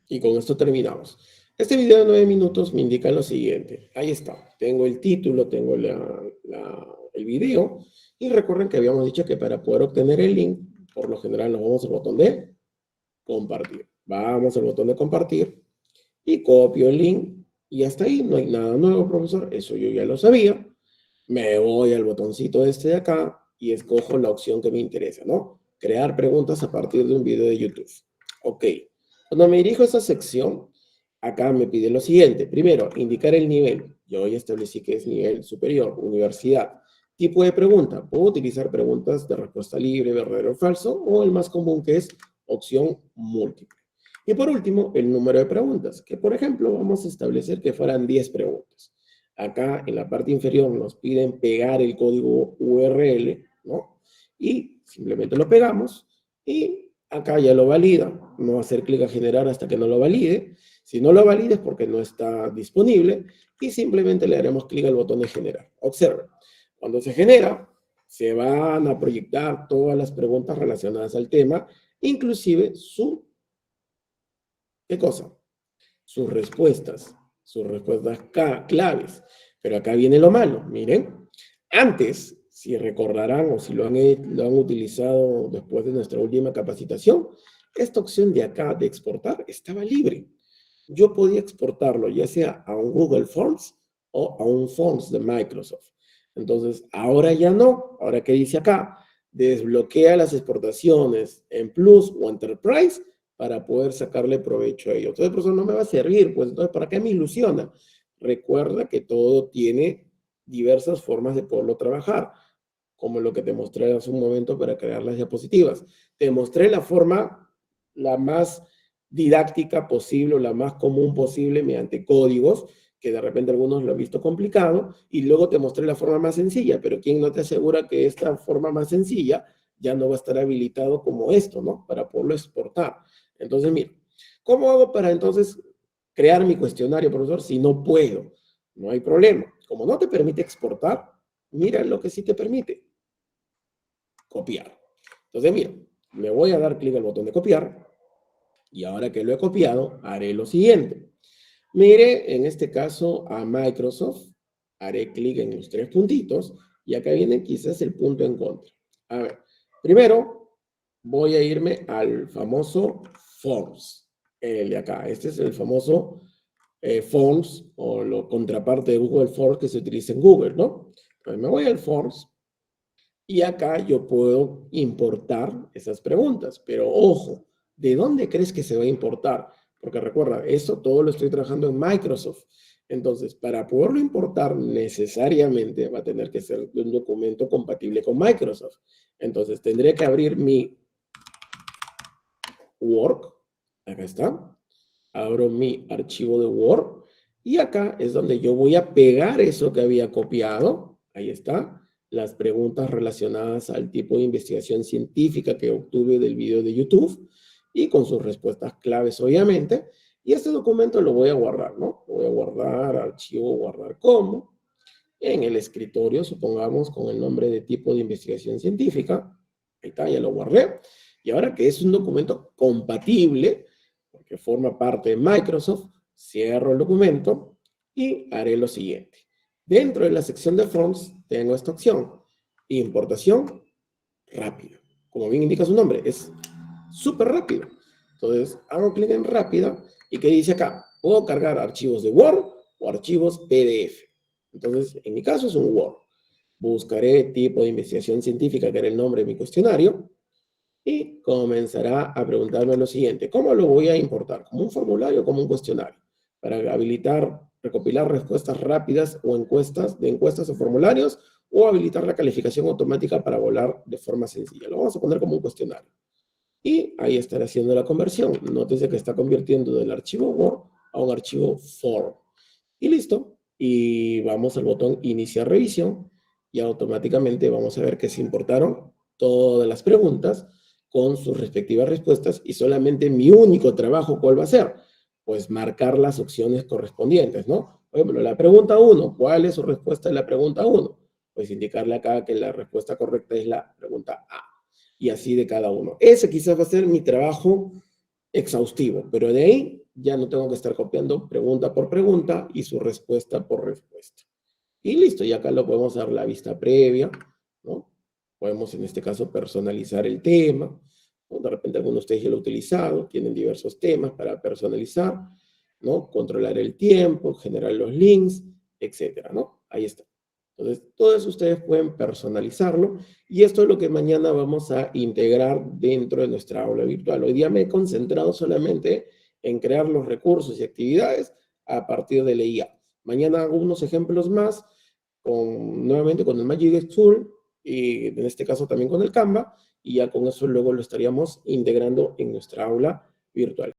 Y con esto terminamos. Este video de 9 minutos me indica lo siguiente. Ahí está. Tengo el título, tengo el video. Y recuerden que habíamos dicho que para poder obtener el link, por lo general nos vamos al botón de compartir. Vamos al botón de compartir y copio el link. Y hasta ahí no hay nada nuevo, profesor. Eso yo ya lo sabía. Me voy al botoncito este de acá y escojo la opción que me interesa, ¿no? Crear preguntas a partir de un video de YouTube. Ok. Cuando me dirijo a esa sección, acá me pide lo siguiente. Primero, indicar el nivel. Yo ya establecí que es nivel superior, universidad. Tipo de pregunta. Puedo utilizar preguntas de respuesta libre, verdadero o falso, o el más común que es opción múltiple. Y por último, el número de preguntas, que por ejemplo vamos a establecer que fueran 10 preguntas. Acá en la parte inferior nos piden pegar el código URL, ¿no? Y simplemente lo pegamos y acá ya lo valida. No hacer clic a generar hasta que no lo valide. Si no lo valida es porque no está disponible y simplemente le daremos clic al botón de generar. Observen, cuando se genera, se van a proyectar todas las preguntas relacionadas al tema, inclusive ¿qué cosa? Sus respuestas claves. Pero acá viene lo malo, miren. Antes, si recordarán o si lo han utilizado después de nuestra última capacitación, esta opción de acá de exportar estaba libre. Yo podía exportarlo ya sea a un Google Forms o a un Forms de Microsoft. Entonces, ahora ya no. Ahora, ¿qué dice acá? Desbloquea las exportaciones en Plus o Enterprise para poder sacarle provecho a ello. Entonces, por eso no me va a servir, pues entonces, ¿para qué me ilusiona? Recuerda que todo tiene diversas formas de poderlo trabajar, como lo que te mostré hace un momento para crear las diapositivas. Te mostré la forma la más didáctica posible o la más común posible mediante códigos, que de repente algunos lo han visto complicado, y luego te mostré la forma más sencilla, pero ¿quién no te asegura que esta forma más sencilla ya no va a estar habilitado como esto, ¿no? Para poderlo exportar. Entonces, mira, ¿cómo hago para entonces crear mi cuestionario, profesor, si no puedo? No hay problema. Como no te permite exportar, mira lo que sí te permite. Copiar. Entonces, mira, me voy a dar clic al botón de copiar, y ahora que lo he copiado, haré lo siguiente. Mire, en este caso, a Microsoft, haré clic en los 3 puntitos, y acá viene quizás el punto en contra. A ver, primero, voy a irme al famoso Forms, el de acá. Este es el famoso Forms, o la contraparte de Google Forms que se utiliza en Google, ¿no? Entonces me voy al Forms, y acá yo puedo importar esas preguntas. Pero ojo, ¿de dónde crees que se va a importar? Porque recuerda, esto todo lo estoy trabajando en Microsoft. Entonces, para poderlo importar necesariamente va a tener que ser un documento compatible con Microsoft. Entonces, tendré que abrir mi Word. Acá está. Abro mi archivo de Word. Y acá es donde yo voy a pegar eso que había copiado. Ahí está. Las preguntas relacionadas al tipo de investigación científica que obtuve del video de YouTube. Y con sus respuestas claves, obviamente. Y este documento lo voy a guardar, ¿no? Voy a guardar, archivo, guardar como. En el escritorio, supongamos, con el nombre de tipo de investigación científica. Ahí está, ya lo guardé. Y ahora que es un documento compatible, porque forma parte de Microsoft, cierro el documento y haré lo siguiente. Dentro de la sección de Fonts tengo esta opción. Importación rápida. Como bien indica su nombre, es súper rápido. Entonces, hago clic en rápida y ¿qué dice acá? Puedo cargar archivos de Word o archivos PDF. Entonces, en mi caso es un Word. Buscaré tipo de investigación científica, que era el nombre de mi cuestionario, y comenzará a preguntarme lo siguiente. ¿Cómo lo voy a importar? ¿Como un formulario o como un cuestionario? Para habilitar, recopilar respuestas rápidas o encuestas o formularios, o habilitar la calificación automática para volar de forma sencilla. Lo vamos a poner como un cuestionario. Y ahí estará haciendo la conversión. Nótese que está convirtiendo del archivo Word a un archivo Form. Y listo. Y vamos al botón Iniciar revisión. Y automáticamente vamos a ver que se importaron todas las preguntas con sus respectivas respuestas. Y solamente mi único trabajo, ¿cuál va a ser? Pues marcar las opciones correspondientes, ¿no? Por ejemplo, la pregunta 1. ¿Cuál es su respuesta en la pregunta 1? Pues indicarle acá que la respuesta correcta es la pregunta A. Y así de cada uno. Ese quizás va a ser mi trabajo exhaustivo, pero de ahí ya no tengo que estar copiando pregunta por pregunta y su respuesta por respuesta. Y listo, y acá lo podemos dar la vista previa, ¿no? Podemos en este caso personalizar el tema, ¿no? De repente algunos de ustedes ya lo han utilizado, tienen diversos temas para personalizar, ¿no? Controlar el tiempo, generar los links, etcétera, ¿no? Ahí está. Entonces, todo eso ustedes pueden personalizarlo y esto es lo que mañana vamos a integrar dentro de nuestra aula virtual. Hoy día me he concentrado solamente en crear los recursos y actividades a partir de la IA. Mañana hago unos ejemplos más, nuevamente con el Magic Tool y en este caso también con el Canva y ya con eso luego lo estaríamos integrando en nuestra aula virtual.